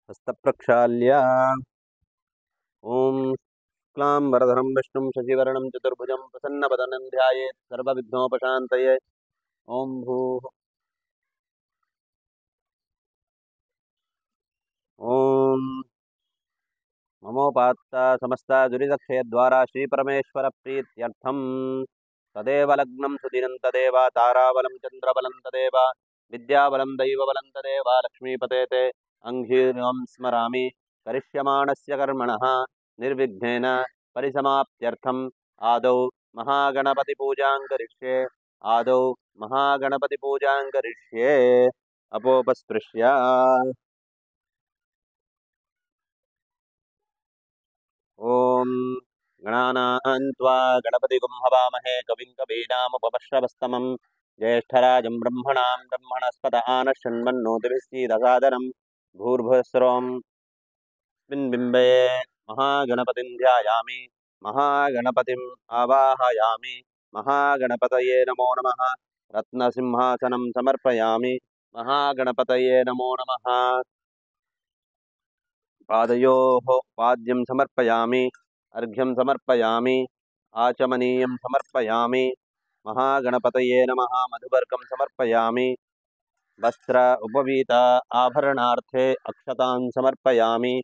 हस्तप्रक्षाल्य ॐ क्लां वरदरं विष्णुं शशिवर्णं चतुर्भुजं प्रसन्नवदनं ध्यायेत् सर्वविघ्नोपशान्तये। ॐ भूः ॐ ममोपात्त समस्त दुरितक्षयद्वारा श्रीपरमेश्वरप्रीत्यर्थं तदेव लग्नं सुदिनं तदेव ताराबलं चन्द्रबलं तदेव विद्याबलं दैवबलं तदेव लक्ष्मीपते ते अङ्घ्रिं स्मरामि करिष्यमाणस्य कर्मणः निर्विघ्नेन परिसमाप्त्यर्थम् आदौ महागणपतिपूजां करिष्ये। आदौ महागणपतिपूजां करिष्ये। अपोपस्पृश्य ॐ गणानां त्वा गणपतिगुं हवामहे कविं कवीनामुपमश्रवस्तमं ज्येष्ठराजं ब्रह्मणां ब्रह्मणस्पत आनशृण्वन्नोतिभिश्चीदसादनं भूर्भुवस्सुरों बिम्बे महागणपतिं ध्यायामि महागणपतिम् आवाहयामि। महागणपतये नमो नमः। रत्नसिंहासनं समर्पयामि। महागणपतये नमो नमः। पादयोः पाद्यं समर्पयामि। अर्घ्यं समर्पयामि। आचमनीयं समर्पयामि। महागणपतये नमः। मधुवर्कं समर्पयामि। वस्त्र उपवीत आभरणार्थे अक्षतां समर्पयामि।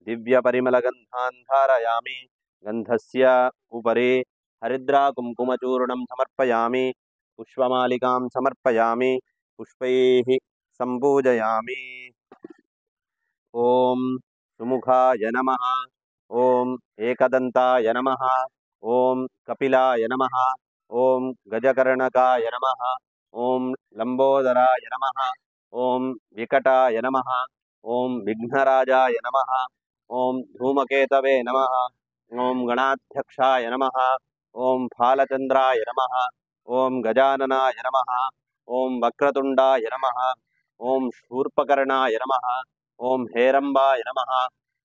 दिव्यपरिमलगन्धान् धारयामि। गन्धस्य उपरि हरिद्राकुङ्कुमचूर्णं समर्पयामि। पुष्पमालिकां समर्पयामि। पुष्पैः सम्पूजयामि। ॐ सुमुखाय नमः। ॐ एकदन्ताय नमः। ॐ कपिलाय नमः। ॐ गजकर्णकाय नमः। ॐ लंबोदराय नमः। ॐ विकटाय नमः। ॐ विघ्नराजाय नमः। ॐ धूमकेतवे नमः। ॐ गणाध्यक्षाय नमः। ॐ फालचन्द्राय नमः। ॐ गजाननाय नमः। ॐ वक्रतुण्डाय नमः। ॐ शूर्पकर्णाय नमः। ॐ हेरम्बाय नमः।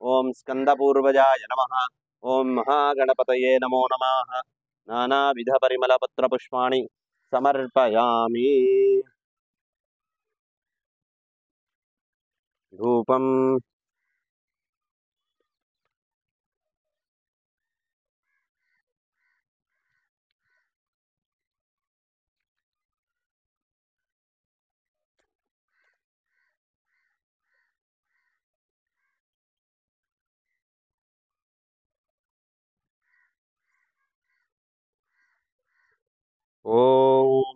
ॐ स्कन्दपूर्वजाय नमः। ॐ महागणपतये नमो नमः। नानाविधपरिमलपत्रपुष्पाणि समर्पयामि। धूपं ॐ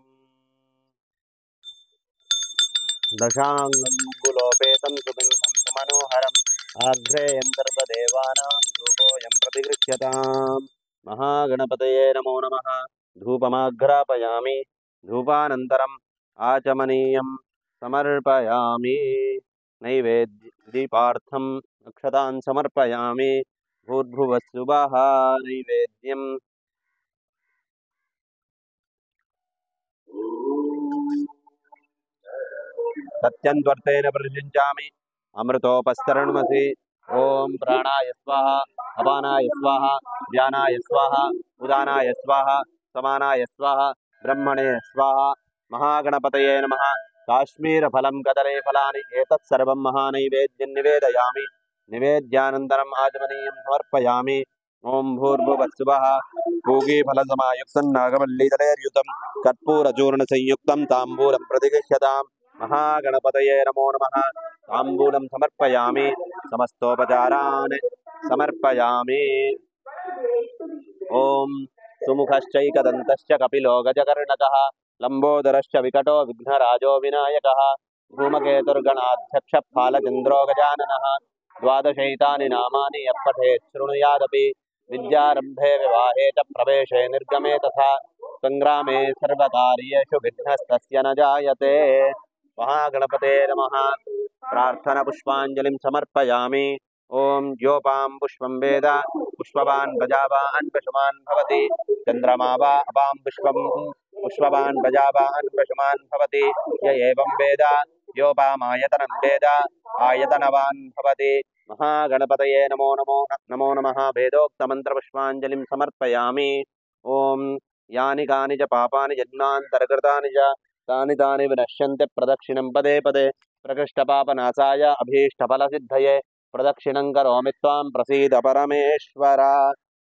दशाङ्गुलोपेतं सुबिम्बं सुमनोहरम् आघ्रेयं सर्वदेवानां धूपोऽयं प्रतिगृह्यताम्। महागणपतये नमो नमः। धूपमाघ्रापयामि। धूपानन्तरम् आचमनीयं समर्पयामि। नैवेद्यदीपार्थम् अक्षतान् समर्पयामि। भूर्भुवस्सुवः नैवेद्यं सत्यन्त्वर्तेन प्रतिषिञ्चामि। अमृतोपस्तरणमसि। ॐ प्राणाय स्वाहा अपानाय स्वाहा ध्यानाय स्वाहा उदानाय स्वाहा समानाय स्वाहा ब्रह्मणे स्वाहा। महागणपतये नमः। काश्मीरफलं कदलीफलानि एतत् सर्वं महानैवेद्यं निवेदयामि। निवेद्यानन्तरम् आचमनीयं समर्पयामि। ॐ भूर्भुवस्सुवः पूगीफलसमायुक्तं नागवल्लीदलैर्युतं कर्पूरचूर्णसंयुक्तं ताम्बूलं प्रतिगृह्यताम्। महागणपतये नमो नमः। ताम्बूलं समर्पयामि। समस्तोपचारान् समर्पयामि। ॐ सुमुखश्चैकदन्तश्च कपिलो गजकर्णकः लम्बोदरश्च विकटो विघ्नराजो विनायकः धूमकेतुर्गणाध्यक्षः फालचन्द्रो गजाननः। द्वादशैतानि नामानि यः पठेत् शृणुयादपि विद्यारम्भे विवाहे च प्रवेशे निर्गमे तथा सङ्ग्रामे सर्वकार्येषु विघ्नस्तस्य न जायते। महागणपते नमः। प्रार्थनापुष्पाञ्जलिं समर्पयामि। ॐ योपां पुष्पं वेद पुष्पवान् प्रजावान् पशुमान् भवति। चन्द्रमा वा अपां पुष्पं पुष्पवान् प्रजावान् पशुमान् भवति। य एवं वेद योपामायतनं वेद आयतनवान् भवति। महागणपतये नमो नमः। वेदोक्तमन्त्रपुष्पाञ्जलिं समर्पयामि। ॐ यानि कानि च पापानि जन्मान्तर्गतानि च तानि तानि विनश्यन्ति प्रदक्षिणं पदे पदे प्रकृष्टपापनाशाय अभीष्टफलसिद्धये प्रदक्षिणं करोमि त्वां प्रसीद परमेश्वर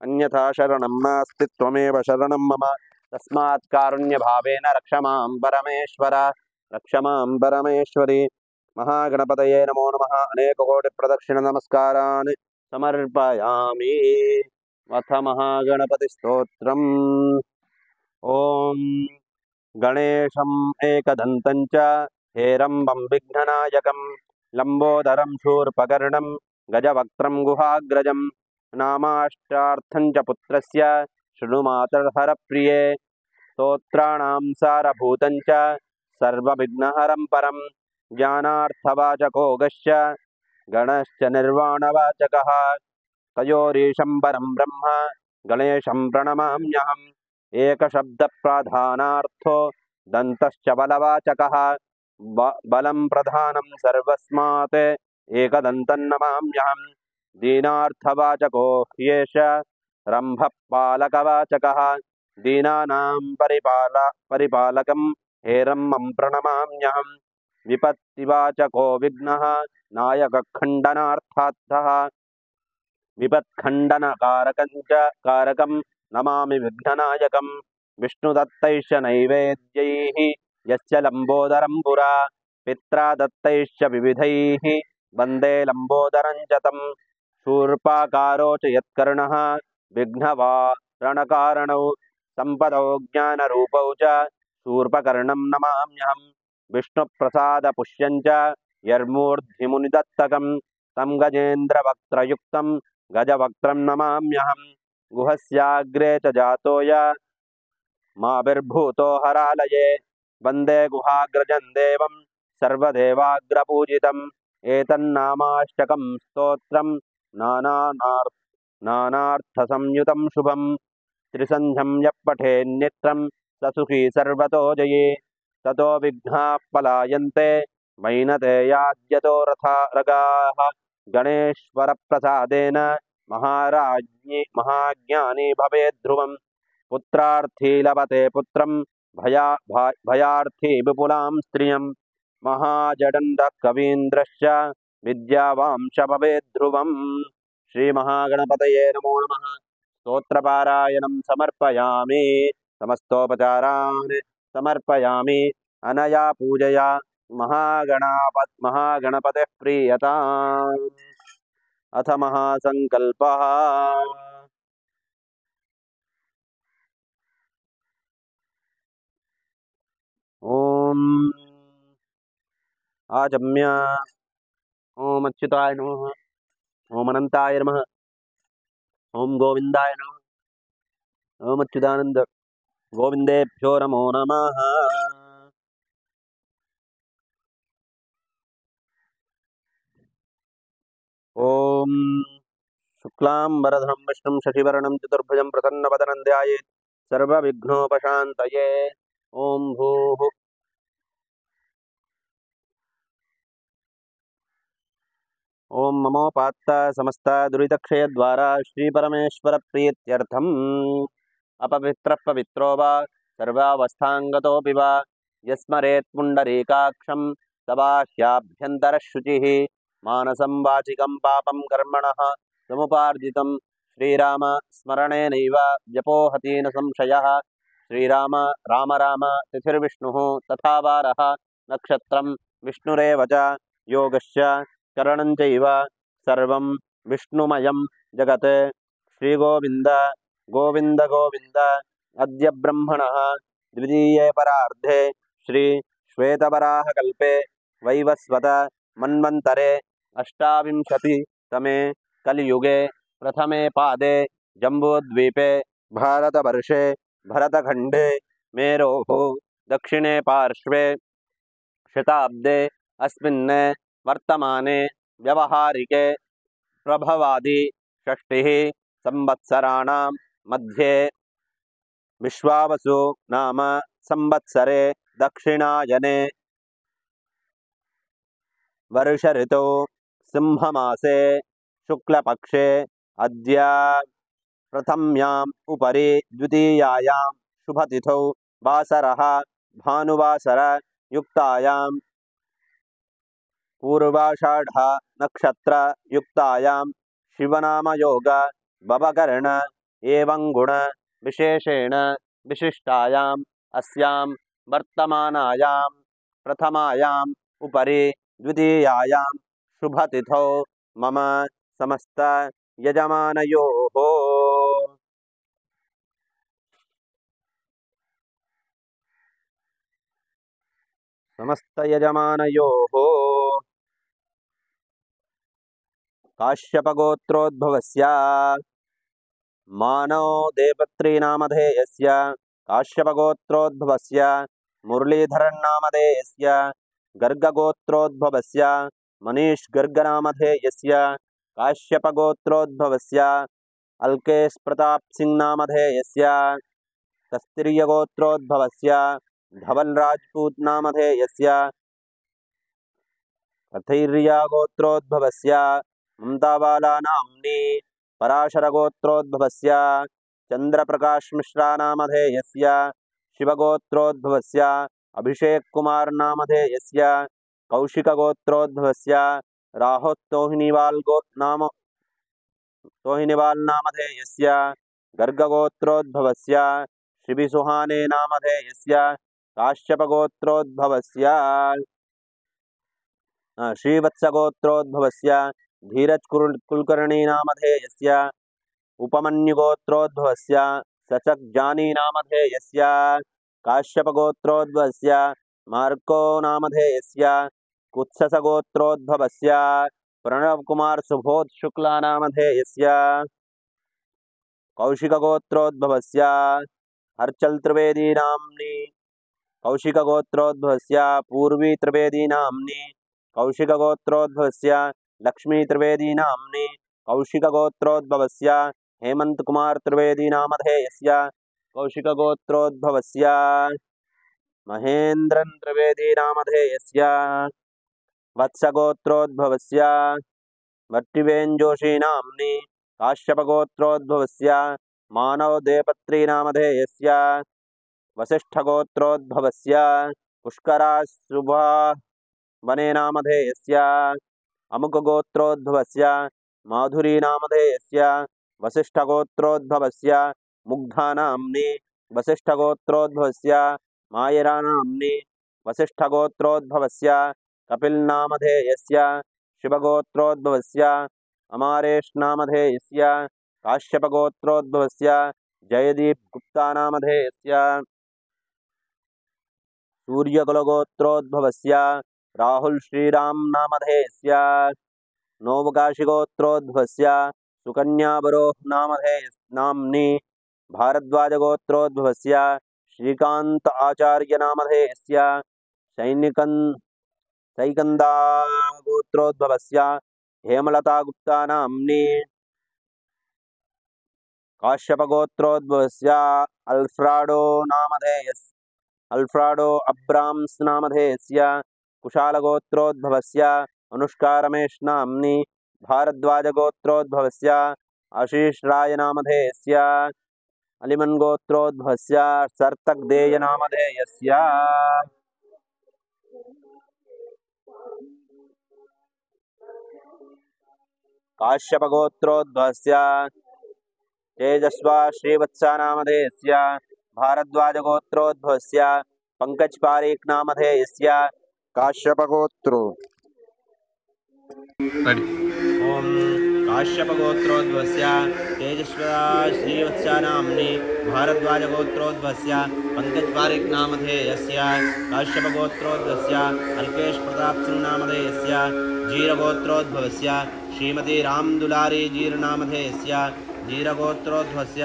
अन्यथा शरणं नास्ति त्वमेव शरणं मम तस्मात् कारुण्यभावेन रक्ष मां परमेश्वर रक्ष मां परमेश्वरी महागणपतये नमो नमः अनेककोटिप्रदक्षिणनमस्कारान् समर्पयामि अथ महागणपतिस्तोत्रम् ॐ गणेशम् एकदन्तं च हेरम्बं विघ्ननायकं लम्बोदरं शूर्पकर्णं गजवक्त्रं गुहाग्रजं नामाष्टार्थं च पुत्रस्य शृणु मातर्हरप्रिये स्तोत्राणां सारभूतं च सर्वविघ्नहरं परं ज्ञानार्थवाचको गश्च गणश्च निर्वाणवाचकः तयोरीशं परं ब्रह्म गणेशं प्रणमाम्यहम् एकशब्दप्राधानार्थो दन्तश्च बलवाचकः बलं प्रधानं सर्वस्मात् एकदन्तं नमाम्यहम् दीनार्थवाचको ह्येष रम्भः पालकवाचकः दीनानां परिपालकं हेरम्बं प्रणमाम्यहम् विपत्तिवाचको विघ्नः नायकखण्डनार्थार्थः विपत्खण्डनकारकं च कारकं नमामि विघ्ननायकं विष्णुदत्तैश्च नैवेद्यैः यस्य लम्बोदरं पुरा पित्रा दत्तैश्च विविधैः वन्दे लम्बोदरं च तं शूर्पाकारो च यत्कर्णः विघ्नवारणकारणौ सम्पदौ ज्ञानरूपौ च शूर्पकर्णं नमाम्यहं विष्णुप्रसादपुष्यं च यर्मूर्ध्निमुनिदत्तकं तं गजेन्द्रवक्त्रयुक्तं गजवक्त्रं नमाम्यहं गुहस्याग्रे च जातोय माभिर्भूतो हरालये वन्दे गुहाग्रजं देवं सर्वदेवाग्रपूजितम् एतन्नामाष्टकं स्तोत्रं नानार्थसंयुतं शुभं त्रिसन्ध्यं यः पठेन्नित्यं स सुखी सर्वतो जये ततो विघ्नाः पलायन्ते मैनते याद्यतो रथारगाः गणेश्वरप्रसादेन महाज्ञानी भवेद् ध्रुवम् पुत्रार्थी लभते पुत्रं भयार्थी विपुलां स्त्रियं महाजडण्डः कवीन्द्रश्च विद्यावांश भवेद् ध्रुवम् श्रीमहागणपतये नमो नमः स्तोत्रपारायणं समर्पयामि समस्तोपचारान् समर्पयामि अनया पूजया महागणपतिः प्रीयताम् अथ महासङ्कल्पः ॐ आचम्य ॐ अच्युताय नमः ॐ अनन्ताय नमः ॐ गोविन्दाय नमः ॐ अच्युतानन्द गोविन्देभ्यो नमो नमः ॐ शुक्लाम्बरधरं विष्णुं शशिवर्णं चतुर्भुजं प्रसन्नवदनं ध्यायेत् सर्वविघ्नोपशान्तये ॐ भूः ॐ ममोपात्त समस्त दुरितक्षयद्वारा श्रीपरमेश्वरप्रीत्यर्थम् अपवित्रः पवित्रो वा सर्वावस्थाङ्गतोऽपि वा यस्मरेत् पुण्डरीकाक्षं सबाह्याभ्यन्तरशुचिः मानसं वाचिकं पापं कर्मणः समुपार्जितं श्रीराम स्मरणेनैव जपोहति न संशयः श्रीराम राम राम तिथिर्विष्णुः तथा वारः नक्षत्रं विष्णुरेव च योगश्च करणं चैव सर्वं विष्णुमयं जगत् श्रीगोविन्द गोविन्द गोविन्द अद्य ब्रह्मणः द्वितीये परार्धे श्री श्वेतवराहकल्पे वैवस्वत मन्वन्तरे अष्टाविंशतितमे कलियुगे प्रथमे पादे जम्बूद्वीपे भारतवर्षे भरतखण्डे मेरोः दक्षिणे पार्श्वे शताब्दे अस्मिन् वर्तमाने व्यवहारिके प्रभवादि षष्टिः संवत्सराणां मध्ये विश्वावसु नाम संवत्सरे दक्षिणायने वर्ष ऋतौ सिंहमासे शुक्लपक्षे अद्य प्रथम्याम् उपरि द्वितीयायां शुभतिथौ वासरः भानुवासर युक्तायां पूर्वाषाढ नक्षत्र युक्तायां शिवनामयोग भवकर्ण एवं गुण विशेषेण विशिष्टायाम् अस्यां वर्तमानायां प्रथमायाम् उपरि द्वितीयायां शुभतिथौ मम समस्त यजमानयोः काश्यपगोत्रोद्भवस्य मानव देवत्रीनामधेयस्य काश्यपगोत्रोद्भवस्य मुरलीधरन्नामधेयस्य गर्गगोत्रोद्भवस्य मनीष गर्गनामधेयस्य काश्यपगोत्रोद्भवस्य अल्केश प्रताप सिंह नामधेयस्य कस्तिर्यगोत्रोद्भवस्य धवल राजपूत नामधेयस्य कथैर्यागोत्रोद्भवस्य ममताबाला नाम्नी पराशरगोत्रोद्भवस्य चंद्रप्रकाश मिश्रा नामधेयस्य शिवगोत्रोद्भवस्य अभिषेक कुमार नामधेयस्य कौशिकगोत्रोद्भवस्य तोहिनीवाल नामधेयस्य गर्गगोत्रोद्भवस्य शिबिसुहाने नामधेयस्य काश्यपगोत्रोद्भवस्य श्रीवत्सगोत्रोद्भवस्य धीरज कुलकर्णी नामधेयस्य उपमन्युगोत्रोद्भवस्य सचक जानी नामधेयस्य काश्यपगोत्रोद्भवस्य मार्को नामधेयस्य कुत्ससगोत्रोद्भवस्य प्रणव कुमार सुबोध शुक्ला नामधेयस्य कौशिकगोत्रोद्भवस्य हर्चल त्रिवेदी नाम्नी कौशिकगोत्रोद्भवस्य पूर्वी त्रिवेदी नाम्नी कौशिकगोत्रोद्भवस्य लक्ष्मी त्रिवेदी नाम्नी कौशिकगोत्रोद्भवस्य हेमंत कुमार त्रिवेदी नामधेयस्य कौशिकगोत्रोद्भवस्य महेंद्रन त्रिवेदी नामधेयस्य वत्सगोत्रोद्भवस्य वर्तिवेन जोशी नाम्नी काश्यपगोत्रोद्भवस्य मानव देवत्री नामधेयस्य वसिष्ठगोत्रोद्भवस्य पुष्करा शुभा वने नामधेयस्य अमुकगोत्रोद्भवस्य माधुरी नामधेयस्य वसिष्ठगोत्रोद्भवस्य मुग्धा नाम्नी वसिष्ठगोत्रोद्भवस्य मायरा नाम्नी वसिष्ठगोत्रोद्भवस्य कपिल नामधेयस्य शिवगोत्रोद्भवस्य अमारेश नामधेयस्य काश्यपगोत्रोद्भवस्य जयदीप गुप्ता नामधेयस्य सूर्यकुलगोत्रोद्भवस्य राहुल श्रीराम नामधेयस्य नोवकाशिगोत्रोद्भवस्य सुकन्याबरोह नाम्नी भारद्वाजगोत्रोद्भवस्य श्रीकांत आचार्य नामधेयस्य सैकंदागोत्रोद्भवस्य हेमलता गुप्ता नाम्नी काश्यपगोत्रोद्भवस्य अल्फ्राडो अब्राम्स नामधेयस्य कुशालगोत्रोद्भवस्य अनुष्का रमेश नाम्नी भारद्वाजगोत्रोद्भवस्य आशीष राय नामधेयस्य अलिमन गोत्रोद्भवस्य सर्तक देय नामधेयस्य काश्यपगोत्रोद्भवस्य तेजस्वा श्रीवत्सा नामधेयस्य भारद्वाजगोत्रोद्भवस्य पंकज पारीक नामधेयस्य काश्यपगोत्रो ओम काश्यपगोत्रोद्भवस्य तेजस्वा श्रीवत्सा नाम्नी भारद्वाजगोत्रोद्भवस्य पंकज पारीक नामधेयस्य काश्यपगोत्रोद्भवस्य अल्केश प्रताप सिंह नामधेयस्य जीरगोत्रोद्भवस्य श्रीमती रामदुलारी जीरनामधेयस्य जीरगोत्रोद्भवस्य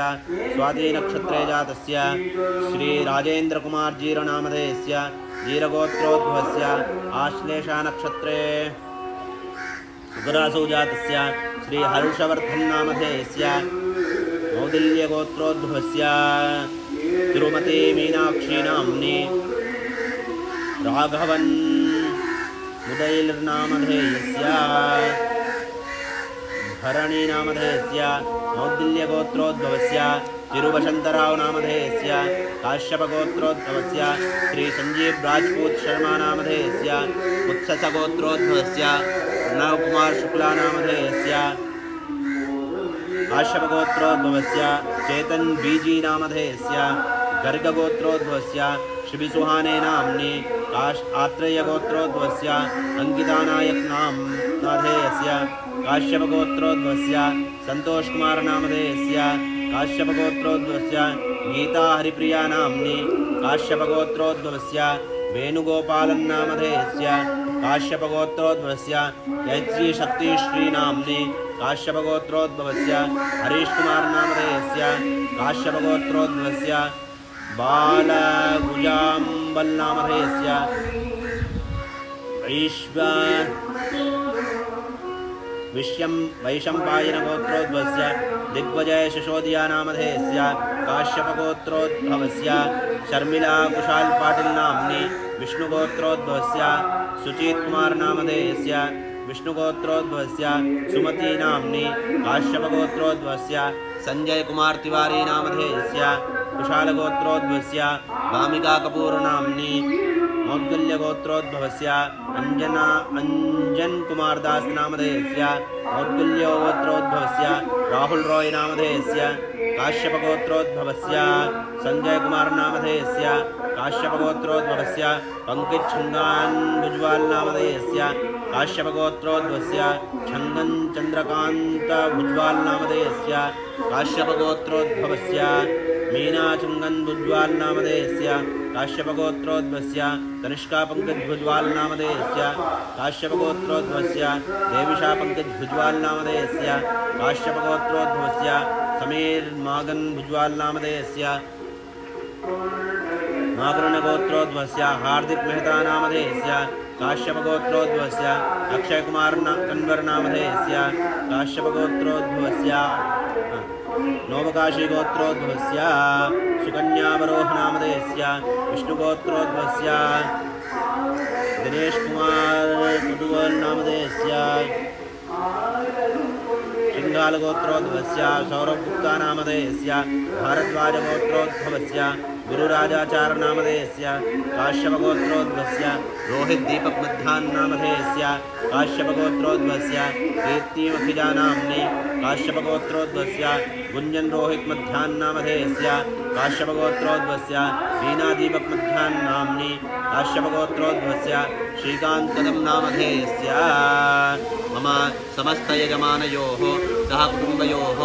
स्वाति नक्षत्रे जातस्य श्री राजेंद्र कुमार जीरनामधेयस्य जीरगोत्रोद्भवस्य आश्लेषा नक्षत्रे उग्रासौ जातस्य श्री हर्षवर्धन नामधेयस्य मौदिल्यगोत्रोद्भवस्य तिरुमती मीनाक्षी नाम्नी राघवन मुदैर्नामधेयस्य भरणी नामधेयस्य मौदिल्यगोत्रोद्भवस्य तिरुवसन्तराव नामधेयस्य काश्यपगोत्रोद्भवस्य श्री संजीव राजपूत शर्मा नामधेयस्य उत्ससगोत्रोद्भवस्य नवकुमार शुक्ला नामधेयस्य काश्यपगोत्रोद्भवस्य चेतन बीजी नामधेयस्य गर्गगोत्रोद्भवस्य शिबिसुहाने नाम्नि आत्रेयगोत्रोद्भवस्य अंकितानायक नामधेयस्य काश्यपगोत्रोद्भवस्य संतोष कुमार नामधेयस्य काश्यपगोत्रोद्भवस्य गीता हरिप्रिया नाम्नि काश्यपगोत्रोद्भवस्य वेणुगोपालन नामधेयस्य काश्यपगोत्रोद्भवस्य यज्ञी शक्तिश्री नाम्नि काश्यपगोत्रोद्भवस्य हरीश कुमार नामधेयस्य काश्यपगोत्रोद्भवस्य बालगुजाम्बल नामधेयस्य वैशंपायन गोत्रोद्भवस्य दिग्विजय शिशोदिया नामधेयस्य काश्यपगोत्रोद्भवस्य शर्मिला कुशाल पाटिल नाम्नि विष्णुगोत्रोद्भवस्य सुचित कुमार नामधेयस्य विष्णुगोत्रोद्भवस्य सुमती नाम्नि काश्यपगोत्रोद्भवस्य संजय कुमार तिवारी नामधेयस्य कुशालगोत्रोद्भवस्य वामिका कपूर नाम्नि मौद्गल्यगोत्रोद्भवस्य अंजन कुमार दास नामधेयस्य मौद्गल्यगोत्रोद्भवस्य राहुल रॉय नामधेयस्य काश्यपगोत्रोद्भवस्य संजय कुमार नामधेयस्य काश्यपगोत्रोद्भवस्य पंकज छंगान भुजवाल नामधेयस्य काश्यपगोत्रोद्भवस्य छंगन चंद्रकांत भुजवाल नामधेयस्य काश्यपगोत्रोद्भवस्य मीना चंगन भुजवाल नामधेयस्य काश्यपगोत्रोद्भवस्य तनिष्का पंकज भुजवाल नामधेयस्य काश्यपगोत्रोद्भवस्य देविशा पंकज भुजवाल नामधेयस्य काश्यपगोत्रोद्भवस्य समीर मागन भुजवाल नामधेयस्य नागरणगोत्रोद्भवस्य हार्दिक मेहता नामधेयस्य काश्यपगोत्रोद्भवस्य अक्षय कुमार कन्वर नामधेयस्य काश्यपगोत्रोद्भवस्य नवकाशी गोत्रोद्भवस्य सुकन्यावरोह नामधेयस्य विष्णुगोत्रोद्भवस्य दिनेश कुमार कुटुवल नामधेयस्य सिंघाल गोत्रोद्भवस्य सौरभ गुप्ता नामधेयस्य भारद्वाज गोत्रोद्भवस्य गुरुराजाचार्य नामधेयस्य काश्यपगोत्रोद्भवस्य रोहित दीपक मध्यान नामधेयस्य काश्यपगोत्रोद्भवस्य कीर्तिमखिजा नाम्नि काश्यपगोत्रोद्भवस्य गुंजन रोहित मध्यान नामधेयस्य काश्यपगोत्रोद्भवस्य वीणा दीपक मध्यान नाम्नि काश्यपगोत्रोद्भवस्य श्रीकांत कदम नामधेयस्य मम समस्त यजमानयोः सह कुटुंबयोः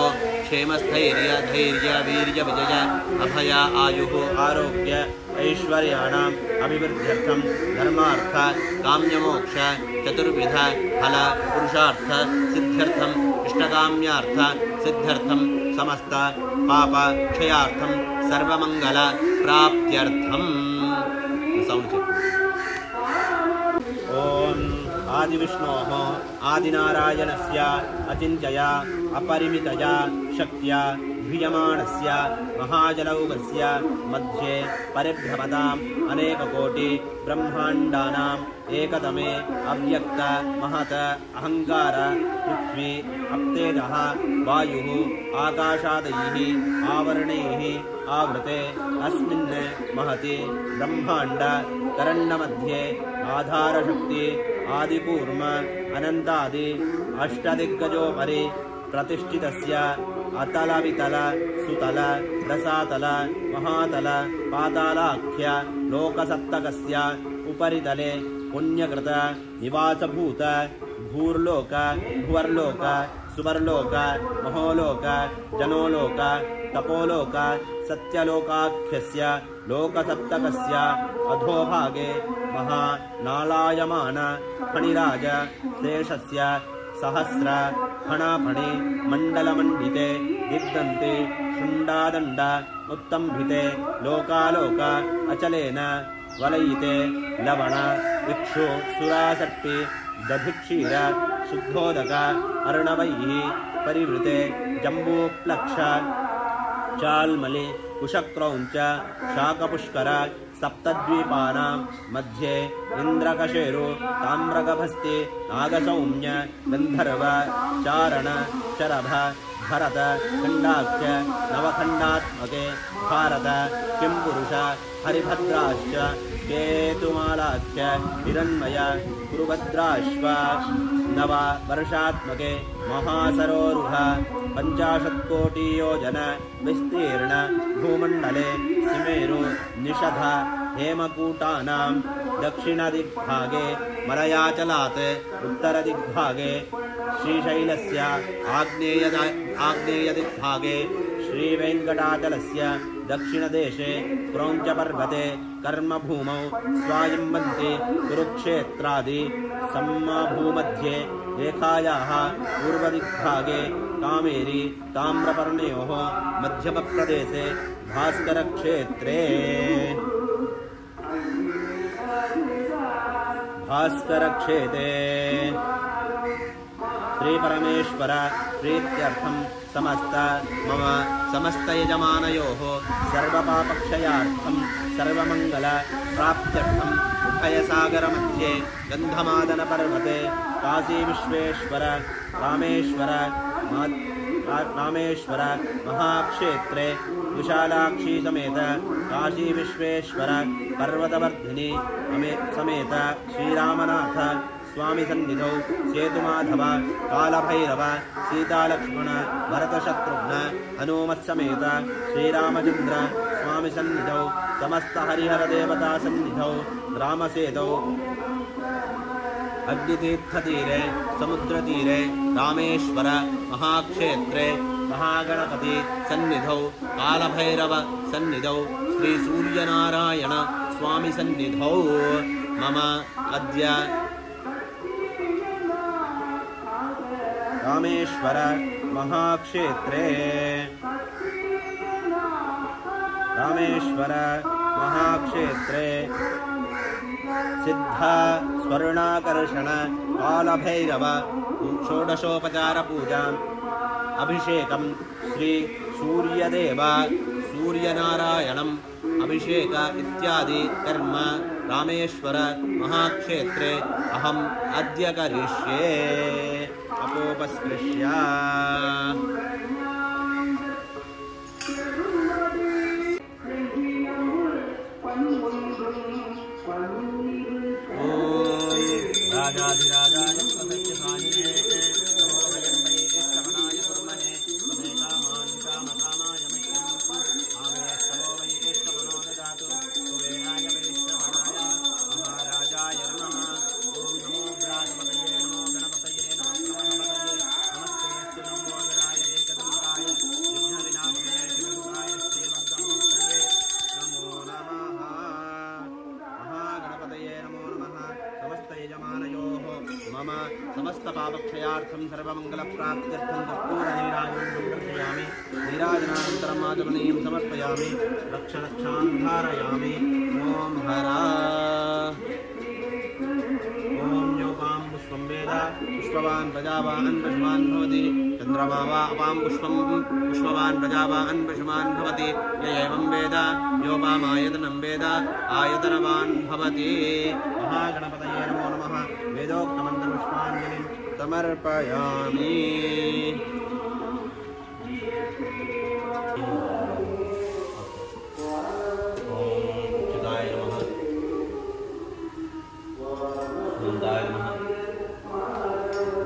क्षेमस्थैर्य धैर्य वीर्य विजय अभय आयुः आरोग्य ऐश्वर्याणाम् अभिवृद्ध्यर्थं धर्मार्थ काम्यमोक्ष चतुर्विध फल पुरुषार्थ सिद्ध्यर्थं इष्टकाम्यार्थ सिद्ध्यर्थं समस्त पाप क्षयार्थं सर्वमंगल प्राप्त्यर्थं ओम आदिविष्णोः आदिनारायणस्य अचिन्त्या अपरिमितया शक्त्या ह्रियमाणस्य महाजलौघस्य मध्ये परिभ्रमताम् अनेककोटि ब्रह्माण्डानाम् एकतमे अव्यक्त महत अहंकार पृथ्वी अप्तेजः वायुः आकाशादयैः आवरणैः आवृते अस्मिन् महति ब्रह्माण्ड करण्डमध्ये आधारशक्ति आदिकूर्म अनन्तादि अष्टदिग्गजोपरि प्रतिष्ठितस्य अतल वितल सुतल रसातल महातल पातालाख्य लोकसप्तकस्य उपरितले पुण्यकृत निवासभूत भूर्लोक भुवर्लोक सुवर्लोक महोलोक जनोलोक तपोलोक सत्यलोकाख्यस्य लोकसप्तकस्य अधोभागे महानालायमान फणिराज शेषस्य सहस्र फणाफणि मंडलमंडिते दिग्दन्ते शुंडादंड उत्तंभिते लोकालोक अचलेन वलयिते लवण इक्षु सुरासट्टि दधिक्षीर शुद्धोदक अर्णवैः परिवृते जम्बूप्लक्ष चाल्मलि कुशक्रौंच शाकपुष्कर सप्तद्वीपानां मध्ये इंद्रकशेरु ताम्रगभस्ति नागसौम्य गंधर्व चारण चरभ भरत खण्डाख्य नवखण्डात्मके भारत किंपुरुष हरिभद्राश्च केतुमालाख्य हिरण्मय कुरुभद्राश्व नव वर्षात्मके महासरोरुह 50 कोटि योजन विस्तीर्ण भूमण्डले सिमेरु निषध हेमकूटानां दक्षिणदिग्भागे मलयाचलात् उत्तरदिग्भागे श्रीशैलस्य आग्नेयदिग्भागे श्रीवेङ्कटाचलस्य दक्षिणदेशे क्रौञ्चपर्वते कर्मभूमौ स्वायम्बन्ति कुरुक्षेत्रादि सम्माभूमध्ये रेखायाः पूर्वदिग्भागे कामेरी ताम्रपर्णयोः मध्यमप्रदेशे भास्करक्षेत्रे श्रीपरमेश्वर प्रीत्यर्थं मम समस्त यजमानयोः सर्वपापक्षयार्थं सर्वमङ्गल प्राप्त्यर्थं उभयसागरमध्ये गन्धमादनपर्वते काशीविश्वेश्वर रामेश्वर महाक्षेत्रे विशालाक्षी समेत काशीविश्वेश्वर पर्वतवर्धिनी समेत श्रीरामनाथ स्वामी सन्निधौ सेतुमाधव कालभैरव सीतालक्ष्मण भरतशत्रुघ्न हनुमत्समेत श्रीरामचन्द्र स्वामी सन्निधौ समस्त हरिहर देवता सन्निधौ रामसेतौ अग्नितीर्थतीरे समुद्रतीरे रामेश्वर महाक्षेत्रे महागणपति सन्निधौ कालभैरव सन्निधौ श्री सूर्यनारायण स्वामी सन्निधौ मम अद्य रामेश्वर महाक्षेत्रे सिद्ध स्वर्णाकर्षण कालभैरव षोडशोपचार पूजा अभिषेकं श्री सूर्यदेव सूर्यनारायणम् अभिषेक इत्यादि कर्म रामेश्वर महाक्षेत्रे अहम् अद्य करिष्ये अपोपस्पृश्य राजाधिराजाय सत्यसायिने नमो भगवते श्रवणाय कुर्महे मे कामान् कामकामाय मह्यम् आवेष्टो वै इष्टमनो ददातु कुबेराय वै श्रवणाय महाराजाय नमः ॐ नमो गणाधिपतये नमो गणपतये नमो नमस्ते लम्बोदराय एकदन्ताय विघ्नविनाशाय शिवरूपाय श्रीमद्गणपतये नमो नमः महागणपतये नमो नमः समस्तयजमानयोः मम समस्तपापक्षयार्थं सर्वमङ्गलप्राप्त्यर्थं कर्पूरनीराजनं समर्पयामि नीराजनानन्तरं आचमनीयं समर्पयामि लक्षलक्षान् धारयामि ॐ हरा ॐ योपां पुष्पं वेद पुष्पवान् प्रजावान् पशुमान् भवति चन्द्रमा वा अपां पुष्पं पुष्पवान् प्रजावान् पशुमान् भवति य एवं वेद योपामायतनं वेद आयतनवान् भवति महागणपतये नमो नमः वेदोक्तमन्त्रपुष्पाञ्जलिं समर्पयामि गोविन्दाय नमः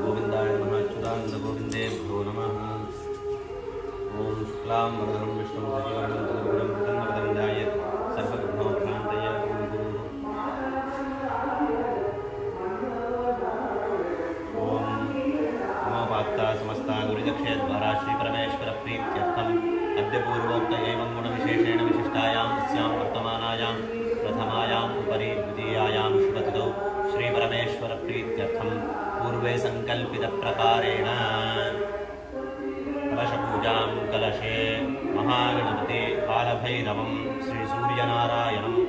गोविन्दाय नमः अच्युतानन्द गोविन्देभ्यो नमः ॐ शुक्लां वरदं विष्णुं शशिवर्णं चतुर्भुजं प्रसन्नवदनं ध्यायेत् सर्वविघ्नोपशान्तये ॐ गुरुः ॐ नमोपात्ता समस्ता गुरुदक्षेद्वारा श्रीपरमेश्वरप्रीत्यर्थम् अद्य पूर्वोक्त एवं गुणविशेषेण विशिष्टायां तस्यां वर्तमानायां प्रथमायाम् उपरि द्वितीयायां शुभतिथौ श्रीपरमेश्वरप्रीत्यर्थं पूर्वे सङ्कल्पितप्रकारेण कलशपूजां कलशे महागणपते कालभैरवं श्रीसूर्यनारायणम्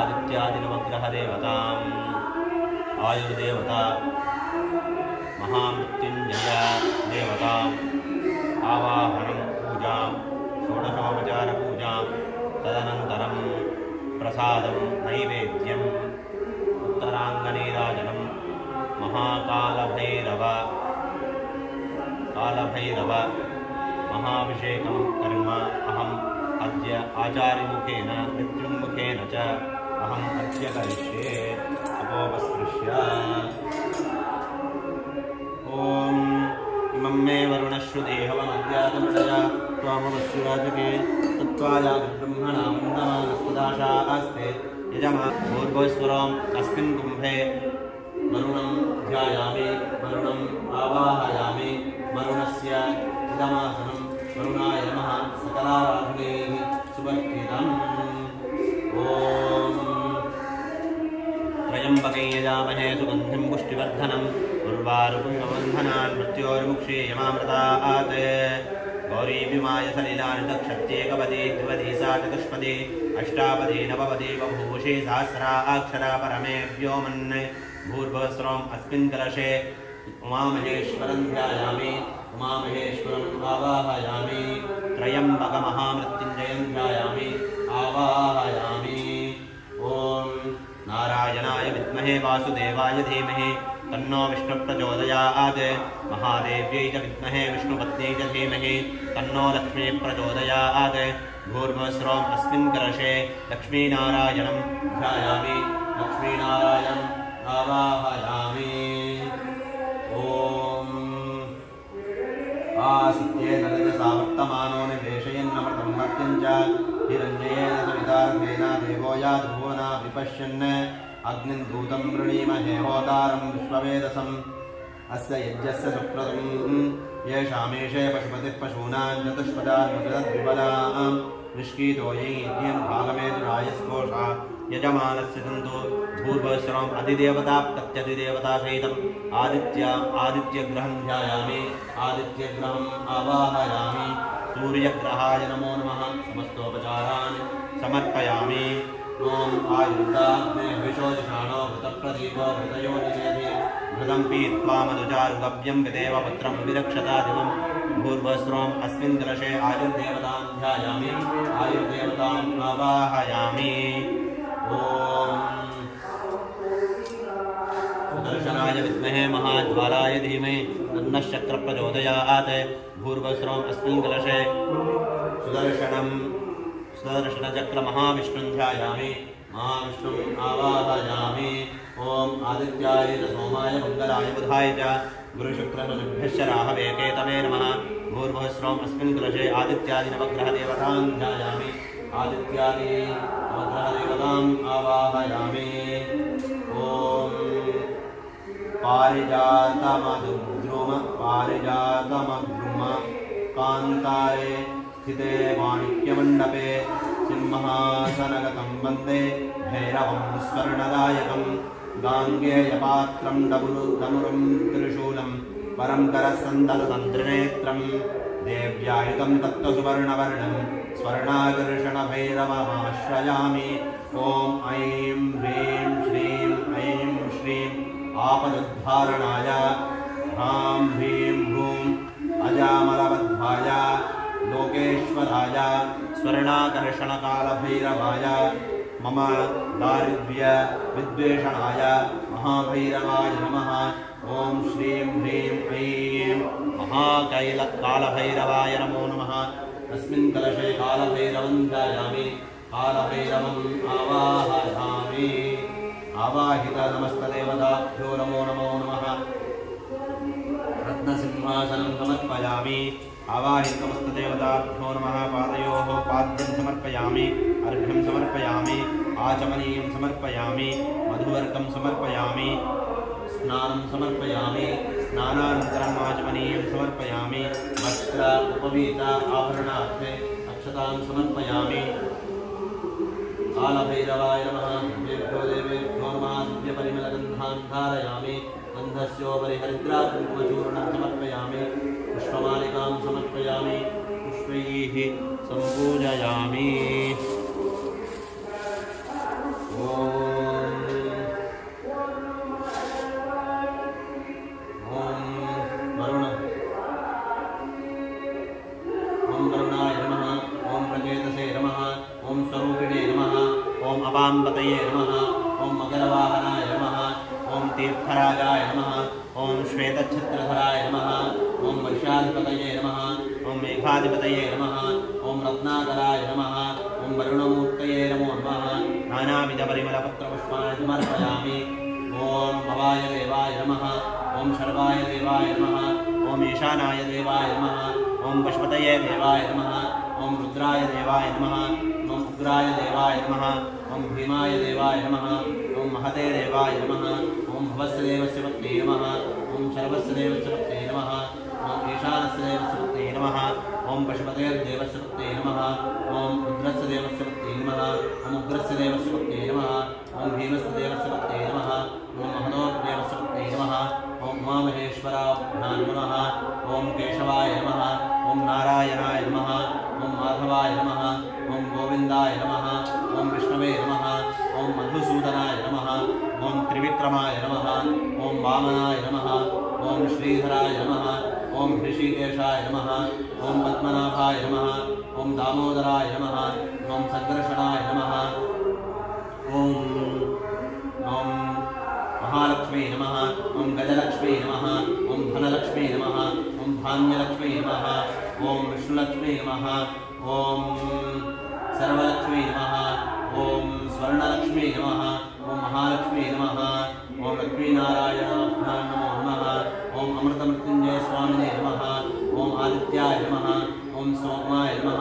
आदित्यादिनवग्रहदेवताम् आयुर्देवता महामृत्युञ्जय देवताम् आवाहनं पूजां षोडशोपचारपूजां तदनन्तरं प्रसादं नैवेद्यम् उत्तराङ्गनीराजनं महाकालभैरव कालभैरव महाभिषेकं कर्म अहम् अद्य आचार्यमुखेन मृत्युमुखेन च अहम् अद्य करिष्ये तपोपस्पृश्य ॐ इमं मे वरुणश्रुदेहवमद्यातमृतया त्वामवस्युराजके तत्त्वायागब्रह्मणां नमस्तदाशास्ते यजमा भूर्भुवस्वरम् अस्मिन् कुम्भे वरुणं ध्यायामि वरुणम् आवाहयामि वरुणस्य इदमासनं वरुणाय नमः सकलाराधनैः सुवर्धितम् ॐ त्र्यम्बकं यजामहे सुगन्धिं पुष्टिवर्धनम् उर्वारुकुङ्गबन्धनान् मृत्योर्मुक्षीयमामृतात् गौरीभिमाय सलिलानिदक्षत्येकपदी द्विपदी सा चतुष्पदी अष्टापदी नवपदी बभूषी सहस्राक्षरा परमे व्योमन् भूर्भुवस्वरम् अस्मिन् कलशे उमामहेश्वरं ध्यायामि उमामहेश्वरम् आवाहयामि त्र्यम्बकमहामृत्युञ्जयं ध्यायामि आवाहयामि ॐ नारायणाय विद्महे वासुदेवाय धीमहि तन्नो विष्णुप्रचोदयात् महादेव्यै च विद्महे विष्णुपत्न्यै च धीमहि तन्नो लक्ष्मी प्रचोदयात् भूर्भुवस्वरम् अस्मिन् कलशे लक्ष्मीनारायणं ध्यायामि लक्ष्मीनारायणम् आवाहयामि ॐ आसित्येन रजसा वर्तमानो निवेशयन्नमृतं मर्त्यं च हिरण्येन सवितार्थेन देवो याद्भुवना विपश्यन् अग्निं दूतं वृणीमहे होतारं विश्ववेदसम् अस्य यज्ञस्य सुप्रदं येषामेषे पशुपतिः पशूनां चतुष्पदान्मुद्रद्विपदां निष्कीतो यज्ञं भागमेतुरायस्कोषा यजमानस्य सन्तु भूर्भुवस्वरम् अधिदेवता प्रत्यधिदेवता सहितम् आदित्यग्रहं ध्यायामि आदित्यग्रहम् आवाहयामि सूर्यग्रहाय नमो नमः समस्तोपचारान् समर्पयामि ॐ आयुर्दाग्ने हविषोदिषाणो घृतप्रदीपो घृतयोनिनेति घृतं पीत्वा मधुचारुगव्यं विदेव पुत्रं विरक्षता दिवं भूर्भुवस्वरम् अस्मिन् कलशे आयुर्देवतां ध्यायामि आयुर्देवताम् आवाहयामि ॐ सुदर्शनाय विद्महे महाज्वालाय धीमहि तन्नः शक्रः प्रचोदयात् भूर्भुवस्वरम् अस्मिन् कलशे सुदर्शनचक्रमहाविष्णुं ध्यायामि महाविष्णुम् आवाहयामि ॐ आदित्याय च सोमाय मङ्गलाय बुधाय च गुरुशुक्रशनिभ्यश्च राहवे केतवे नमः भूर्भुवस्वरम् अस्मिन् कलशे आदित्यादिनवग्रहदेवतां ध्यायामि आदित्यादि नवग्रहदेवताम् आवाहयामि ॐ पारिजातमद्रुम कान्तारे स्थिते माणिक्यमण्डपे सिंहासनगतं वन्दे भैरवं स्वर्णदायकं गाङ्गेयपात्रं डमुरुं त्रिशूलं परं करसन्दतं त्रिनेत्रं देव्यायुधं तत्त्वसुवर्णवर्णं स्वर्णाकर्षणभैरवमाश्रयामि ॐ ऐं ह्रीं श्रीं ऐं श्रीं आपदुद्धारणाय ह्रां ह्रीं ह्रूं अजामलवद्भाय लोकेश्वराय स्वर्णाकर्षणकालभैरवाय मम दारिद्र्य विद्वेषणाय महाभैरवाय नमः ॐ श्रीं ह्रीं ऐं महाकैलकालभैरवाय नमो नमः अस्मिन् कलशे कालभैरवं ध्यायामि कालभैरवम् आवाहयामि आवाहित नमस्तदेवताभ्यो नमो नमः रत्नसिंहासनं समर्पयामि आवाहित नमस्तदेवताभ्यो नमः पादयोः पाद्यं समर्पयामि अर्घ्यं समर्पयामि आचमनीयं समर्पयामि मधुवर्कं समर्पयामि स्नानं समर्पयामि स्नानानन्तरम् आचमनीयं समर्पयामि वस्त्र उपवीत आभरणार्थे अक्षतां समर्पयामि कालभैरवाय नमः देवेभ्यो देवेभ्यो नमः दिव्यपरिमलगन्धान् धारयामि गन्धस्योपरि हरिद्राकुङ्कुमचूर्णं समर्पयामि पुष्पमालिकां समर्पयामि पुष्पैः सम्पूजयामि वरुणाय नमः ॐ प्रचेतसे नमः ॐ स्वरूपिणे नमः ॐ अपाम्बतये नमः ॐ मकरवाहनाय नमः ॐ तीर्थराजाय नमः ॐ श्वेतच्छत्रधराय नमः ॐ वर्षाधिपतये नमः ॐ मेघाधिपतये नमः ॐ रत्नाकराय नमः ॐ वरुणमूर्तये नमो नमः नानाविधपरिमलपत्रपुष्पाणि समर्पयामि ॐ भवाय देवाय नमः ॐ शर्वाय देवाय नमः ॐ ईशानाय देवाय नमः ॐ पशुपतये देवाय नमः ॐ रुद्राय देवाय नमः ॐ उग्राय देवाय नमः ॐ भीमाय देवाय नमः ॐ महते देवाय नमः ॐ भवस्य देवस्य पत्न्ये नमः ॐ शर्वस्य देवस्य पत्न्ये नमः ॐ ईशानस्य देवस्य पत्न्ये नमः ॐ पशुपतेर्देवस्य पत्न्ये नमः ॐ रुद्रस्य देवस्य पत्न्ये नमः ॐ उग्रस्य देवस्य पत्न्ये नमः ॐ भीमस्य देवस्य पत्न्ये नमः ॐ महतोदेवस्य पत्न्ये नमः ॐ उमामहेश्वराभ्यां नमः ॐ केशवाय नमः ॐ नारायणाय नमः ॐ माधवाय नमः ॐ गोविन्दाय नमः ॐ विष्णवे नमः ॐ मधुसूदनाय नमः ॐ त्रिविक्रमाय नमः ॐ वामनाय नमः ॐ श्रीधराय नमः ॐ ऋषिकेशाय नमः ॐ पद्मनाभाय नमः ॐ दामोदराय नमः ॐ सद्दर्शनाय नमः ॐ महालक्ष्मी नमः ॐ गजलक्ष्मी नमः ॐ धनलक्ष्मी नमः ॐ धान्यलक्ष्मी नमः ॐ विष्णुलक्ष्मी नमः ॐ सर्वलक्ष्मी नमः ॐ स्वर्णलक्ष्मी नमः ॐ महालक्ष्मी नमः ॐ लक्ष्मीनारायणाभ्यां नमो नमः ॐ अमृतमृत्युञ्जय स्वामिने नमः ॐ आदित्याय नमः ॐ सोमाय नमः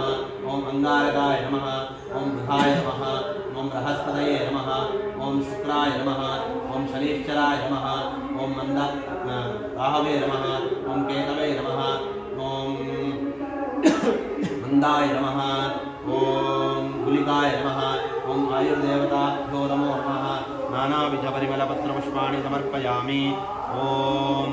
ॐ अंगारकाय नमः ॐ बुधाय नमः ॐ बृहस्पतये नमः ॐ शुक्राय नमः ॐ शनीश्चराय नमः ॐ राहवे नमः ॐ केतवे नमः ॐ मंदाय नमः ॐ गुलिकाय नमः ॐ आयुर्देवताभ्यो नमो नमः नानाविधपरिमलपत्रपुष्पाणि समर्पयामि ॐ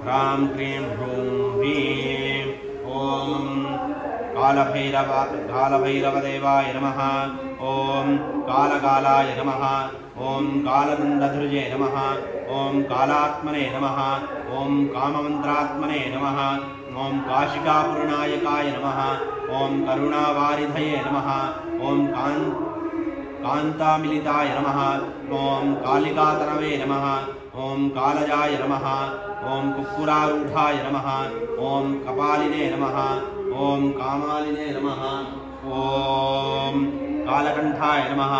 ह्रां क्रीं ह्रूं ह्रीं ॐ कालभैरवदेवाय नमः ॐ कालकालाय नमः ॐ कालदण्डधृजे नमः ॐ कालात्मने नमः ॐ काममन्त्रात्मने नमः ॐ काशिकापुरनायकाय नमः ॐ करुणावारिधये नमः ॐ कान्तामिलिताय नमः ॐ कालिकातनवे नमः ॐ कालजाय नमः ॐ कुक्कुरारूढाय नमः ॐ कपालिने नमः ॐ कामालिने नमः ॐ कालकण्ठाय नमः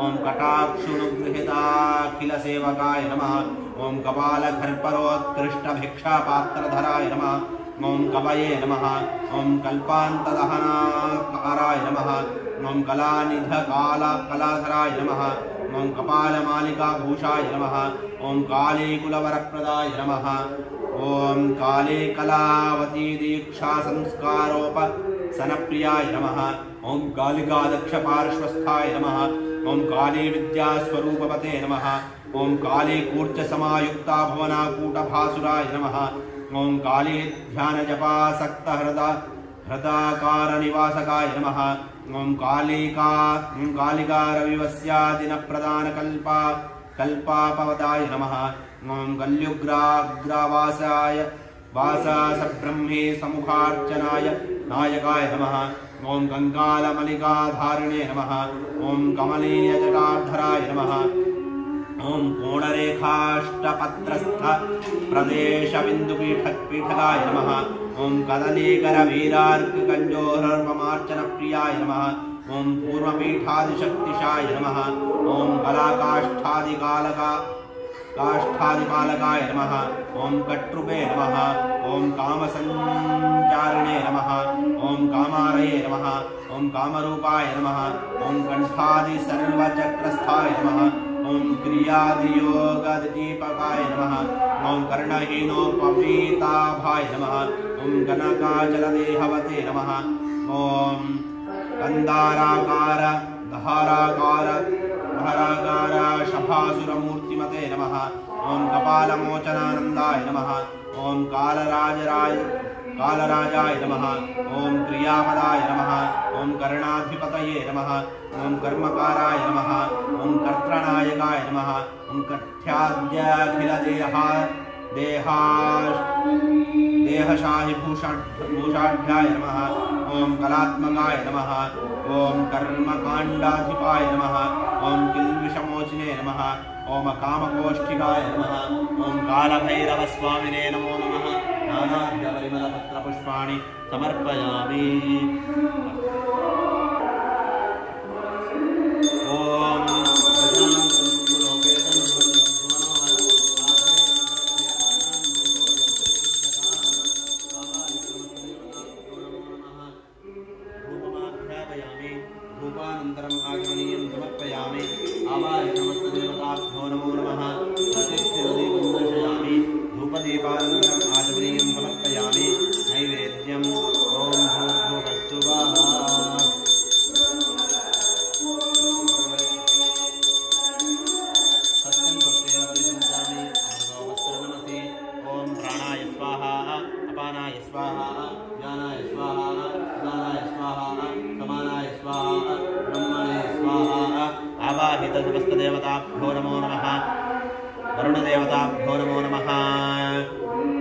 ॐ कटाक्षुनुगृहीताखिलसेवकाय नमः ॐ कपालघर्परोत्कृष्टभिक्षापात्रधराय नमः ॐ कवये नमः ॐ कल्पान्तदहनाकाराय नमः ॐ कलानिधकालकलाधराय नमः ॐ कपालमालिकाभूषाय नमः ॐ काले कुलवरप्रदाय नमः ॐ काले कलावती दीक्षा संस्कारोपसनप्रियाय नमः ॐ कालिकादक्षपार्श्वस्थाय नमः ॐ काले विद्यास्वरूपपते नमः ॐ काले कूर्चसमायुक्ता भवनाकूटभासुराय नमः ॐ काले ध्यानजपासक्तहृदाकारनिवासकाय नमः ॐ कालिकादिनप्रदानकल्पापवदाय नमः ॐ कल्युग्राग्रावासाय वासासब्रह्मे समुखार्चनाय नायकाय नमः ॐ कंकालमलिकाधारिणे नमः ॐ कमलीयजटाधराय नमः ॐ कोणरेखाष्टपत्रस्थ प्रदेशबिन्दुपीठकाय नमः ॐ कदलीकरवीरार्कगञ्जोहर्पमार्चनप्रियाय नमः ॐ पूर्वपीठादिशक्तिशाय नमः ॐ कलाकाष्ठादिपालकाय नमः ॐ कट्रुपे नमः ॐ कामसञ्चारिणे नमः ॐ कामारये नमः ॐ कामरूपाय नमः ॐ कण्ठादिसर्वचक्रस्थाय नमः ॐ क्रियादियोगदीपकाय नमः ॐ कर्णहीनोपवीताभाय नमः ॐ कनकाचलदेहवते नमः ॐ कंदाराकार धहाराकार शभासुरमूर्तिमते नमः ॐ कपालमोचनानन्दाय नमः ॐ कालराजाय नमः ॐ क्रियापदाय नमः ॐ कर्णाधिपतये नमः ॐ कर्मकाराय नमः ॐ कर्त्रनायकाय नमः ॐ देहशाहिभूषाढ्याय नमः ॐ कलात्मकाय नमः ओम कर्मकांडाधिपाय नमः। ओम किल्बिषमोचने नमः। ओम कामकोष्ठिकाय नमः। ओम कालभैरवस्वामिने नमो नमः। नानाविधपरिमलपत्रपुष्पाणि समर्पयामि। ओम धूपानन्तरम् आगमनीयं समर्पयामि। आवाहनमस्तदेवताभ्यो नमो नमः। प्रतिष्ठितदीपं दर्शयामि। धूपदीपानन्तरम् आगमनीयं समर्पयामि। नैवेद्यम् ॐ भूर्भुवस्सुवः। सत्यं भक्तेन परिचिन्तामि अमृतोपस्तरणमसि। ॐ प्राणाय स्वाहा अपानाय स्वाहा ज्ञानाय स्वाहा उदानाय स्वाहा समानाय स्वाहा ब्रह्मणे स्वाहा। आवाहित समस्तदेवताभ्यो नमो नमः। वरुणदेवताभ्यो नमो नमः।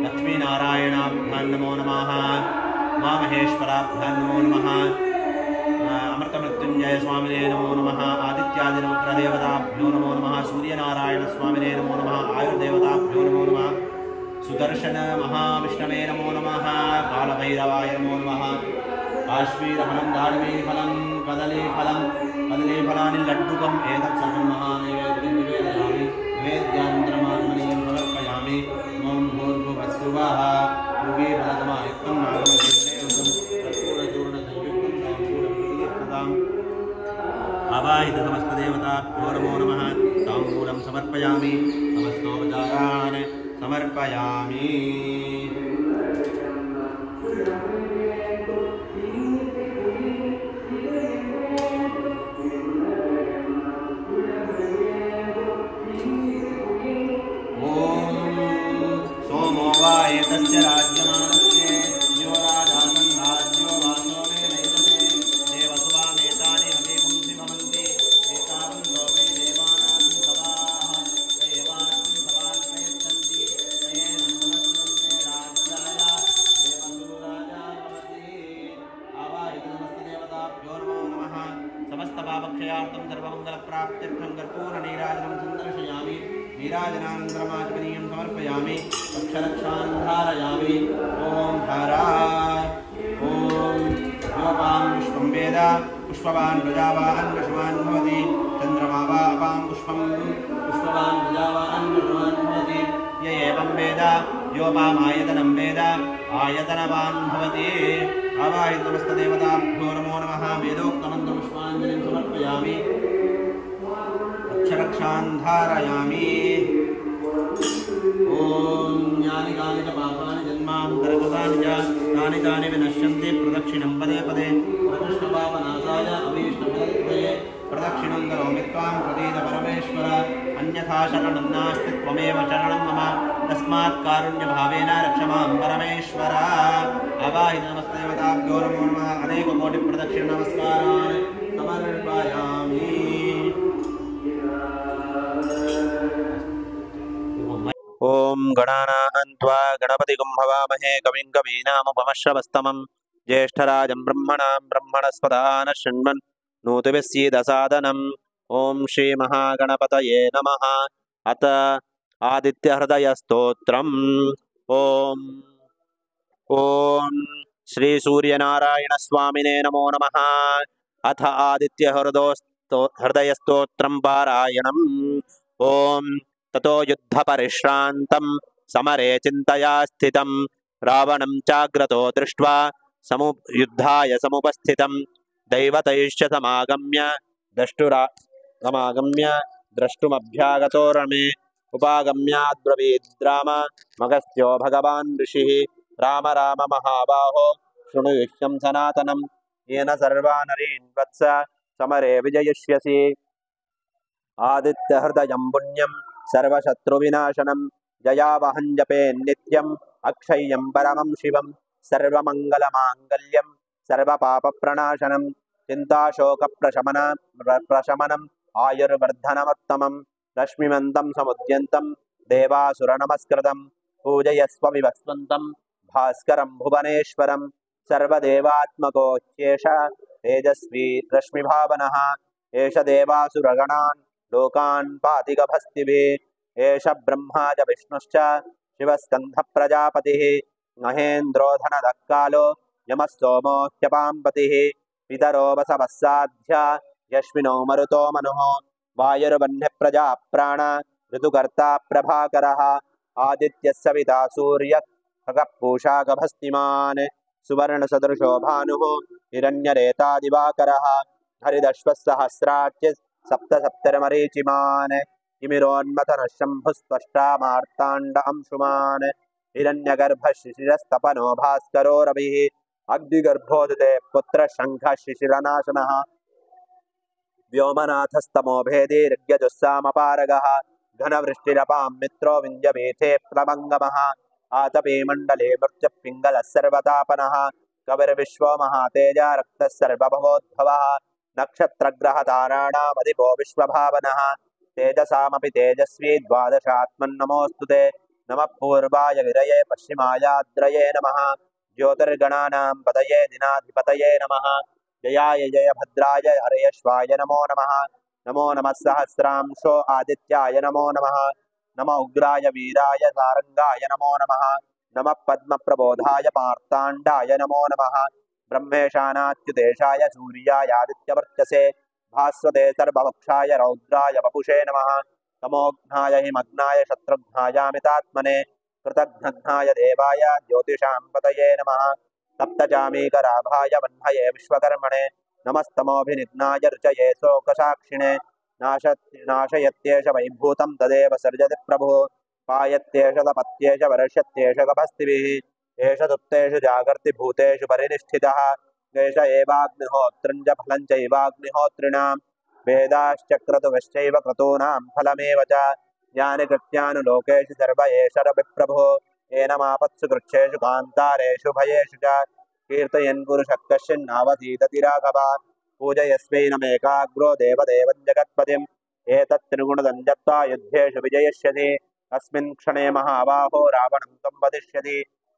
लक्ष्मीनारायणाभ्यां नमो नमः। उमामहेश्वराभ्यां नमो नमः। अमृतमृत्युंजय स्वामिने नमो नमः। आदित्यादिनवग्रहदेवताभ्यो नमो नमः। सूर्यनारायणस्वामिने नमो नमः। आयुर्देवताभ्यो नमो नमः। सुदर्शन महाविष्णवे नमो नमः। कालभैरवाय नमो नमः। काश्मीरफलं दाडिमीफलं कदलीफलानि लड्डुकम् एतत् सर्वं महानैवेद्यं निवेदयामि। निवेद्यानन्तरमागमनीयं समर्पयामि। ॐ भूर्भुवस्सुवः। भुवि फलतमायुक्तं नागमनिर्देवतं कर्पूरचूर्णसंयुक्तं ताम्बूलम् आवाहित समस्तदेवताभ्यो नमो नमः। ताम्बूलं समर्पयामि। समस्तोपचारान् समर्पयामि। सोमो वा एतस्य राज्यमानस्य यो राजासं राज्यो वासो मे नैतते देवसुवामेतानि अभिपुंसि भवन्ति एतावन्तो वै देवानां सभाः एवास्मिन् सभान् प्रयच्छन्ति तयेनं पुनस्मन्ते राज्याय देवसुराजा भवति। आवाहित समस्तदेवताभ्यो नमो नमः। समस्तपापक्षयार्थं सर्वमङ्गलप्राप्त्यर्थं कर्पूरनीराजनं सन्दर्शयामि। नीराजनानन्तरमाचमनीयं समर्पयामि। अक्षरक्षान् धारयामि। ॐ धारा ॐ योपां पुष्पं वेद पुष्पवान् प्रजावान् वशवान् भवति। चन्द्रमा वा अपां पुष्पं पुष्पवान् प्रजावान् वशवान् भवति। य एवं वेद योपामायतनं वेद आयतनवान् भवति। आवाहित समस्तदेवताभ्यो नमो नमः। वेदोक्तमन्त्रपुष्पाञ्जलिं समर्पयामि। अक्षरक्षान् धारयामि। ॐ ज्ञानि कानि च पापानि जन्मान्तरकृतानि च तानि तानि विनश्यन्ति प्रदक्षिणं पदे पदे। प्रकृष्टपापनाशाय अभीष्टफलसिद्धये प्रदक्षिणं करोमि त्वां प्रसीद परमेश्वर। अन्यथा शरणं नास्ति त्वमेव शरणं मम। तस्मात् कारुण्यभावेन रक्ष मां परमेश्वर। आवाहित नमस्तदेवताभ्यो नमो नमः। अनेककोटिप्रदक्षिणनमस्कारान् समर्पयामि। ओम गणानां त्वा गणपतिगुं हवामहे कविं कवीनामुपमश्रवस्तमं ज्येष्ठराजं ब्रह्मणां ब्रह्मणस्पदाः शृण्वन् नूतविस्सीदसादनम्। ओम श्री महागणपतये नमः। अथ आदित्यहृदयस्तोत्रम्। ओम ओम श्री सूर्यनारायणस्वामिने नमो नमः। अथ आदित्यहृदयस्तोत्रं पारायणम्। ओम ततो युद्धपरिश्रान्तं समरे चिन्तया स्थितं रावणं चाग्रतो दृष्ट्वा युद्धाय समुपस्थितं दैवतैश्च समागम्य द्रष्टुमभ्यागतो रमे उपागम्याद्ब्रवीद्राम मगस्त्यो भगवान् ऋषिः राम राम महाबाहो शृणु युष्यं सनातनं येन सर्वानरीन् वत्स समरे विजयिष्यसि। आदित्यहृदयं पुण्यं सर्वशत्रुविनाशनं जयावहं जपेन्नित्यम् अक्षय्यं परमं शिवं सर्वमङ्गलमाङ्गल्यं सर्वपापप्रणाशनं चिन्ताशोकप्रशमनम् आयुर्वर्धनमुत्तमं रश्मिमन्तं समुद्यन्तं देवासुरनमस्कृतं पूजयस्व विवस्वन्तं भास्करं भुवनेश्वरं सर्वदेवात्मकोऽच्येष तेजस्वी रश्मिभावनः एष देवासुरगणान् लोकान् पाति गभस्तिभिः एष ब्रह्मा च विष्णुश्च शिवस्कन्धः प्रजापतिः महेन्द्रो धनदः कालो यमः सोमो ह्यपाम्पतिः पितरो वसवः साध्या यश्विनो मरुतो मनुः वायुर्वह्निः प्रजा प्राण ऋतुकर्ता प्रभाकरः आदित्यः सविता सूर्यः खगः पूषा गभस्तिमान् सुवर्णसदृशो भानुः हिरण्यरेता दिवाकरः हरिदश्वः सप्तसप्तर्मरीचिमान् किमिरोन्मथनः शम्भुस्त्वष्टा मार्ताण्ड अंशुमान् हिरण्यगर्भः शिशिरस्तपनो भास्करो रविः अग्निगर्भोदते पुत्रः शङ्खः शिशिरनाशनः व्योमनाथस्तमो भेदी ऋग्यजुस्सामपारगः घनवृष्टिरपां मित्रो विञ्जमेथे प्लवङ्गमः आतपे मण्डले मृत्युः पिङ्गलः सर्वतापनः कविर्विश्वो महातेजा रक्तः सर्वभवोद्भवः नक्षत्रग्रहताराणामधिपो विश्वभावनः तेजसामपि तेजस्वी द्वादशात्मन्नमोऽस्तु ते नमः पूर्वाय गिरये पश्चिमायाद्रये नमः ज्योतिर्गणानां पतये दिनाधिपतये नमः जयाय जय भद्राय हरयश्वाय नमो नमः नमो नमः सहस्रांशो आदित्याय नमो नमः नमः उग्राय वीराय सारंगाय नमो नमः नमः पद्मप्रबोधाय मार्ताण्डाय नमो नमः ब्रह्मेशानाच्युतेशाय सूर्याय आदित्यवर्चसे भास्वते सर्वभक्षाय रौद्राय वपुषे नमः तमोघ्नाय हिमग्नाय शत्रुघ्नायामितात्मने कृतघ्नघ्नाय देवाय ज्योतिषां पतये नमः सप्तचामीकराभाय वह्नये विश्वकर्मणे नमस्तमोभिनिघ्नाय ऋचये शोकसाक्षिणे नाशयत्येष वैभूतं तदेव सर्जति प्रभुः पायत्येष तपत्येष वर्ष्यत्येष गभस्तिभिः एष दुप्तेषु जागर्ति भूतेषु परिनिष्ठितः एष एवाग्निहोत्रं च फलं चैवाग्निहोत्रिणां वेदाश्चक्रतुश्चैव क्रतूनां फलमेव च यानि कृत्यानुलोकेषु सर्व एष रविप्रभुः एनमापत्सु कृच्छेषु कान्तारेषु भयेषु च कीर्तयन् पुरुषः कश्चिन्नावधीतति राघवा पूजयस्वैनमेकाग्रो देवदेवं जगत्पतिम् एतत् त्रिगुणदं जप्त्वा युद्धेषु विजयिष्यति अस्मिन् क्षणे महाबाहो रावणं तं वदिष्यति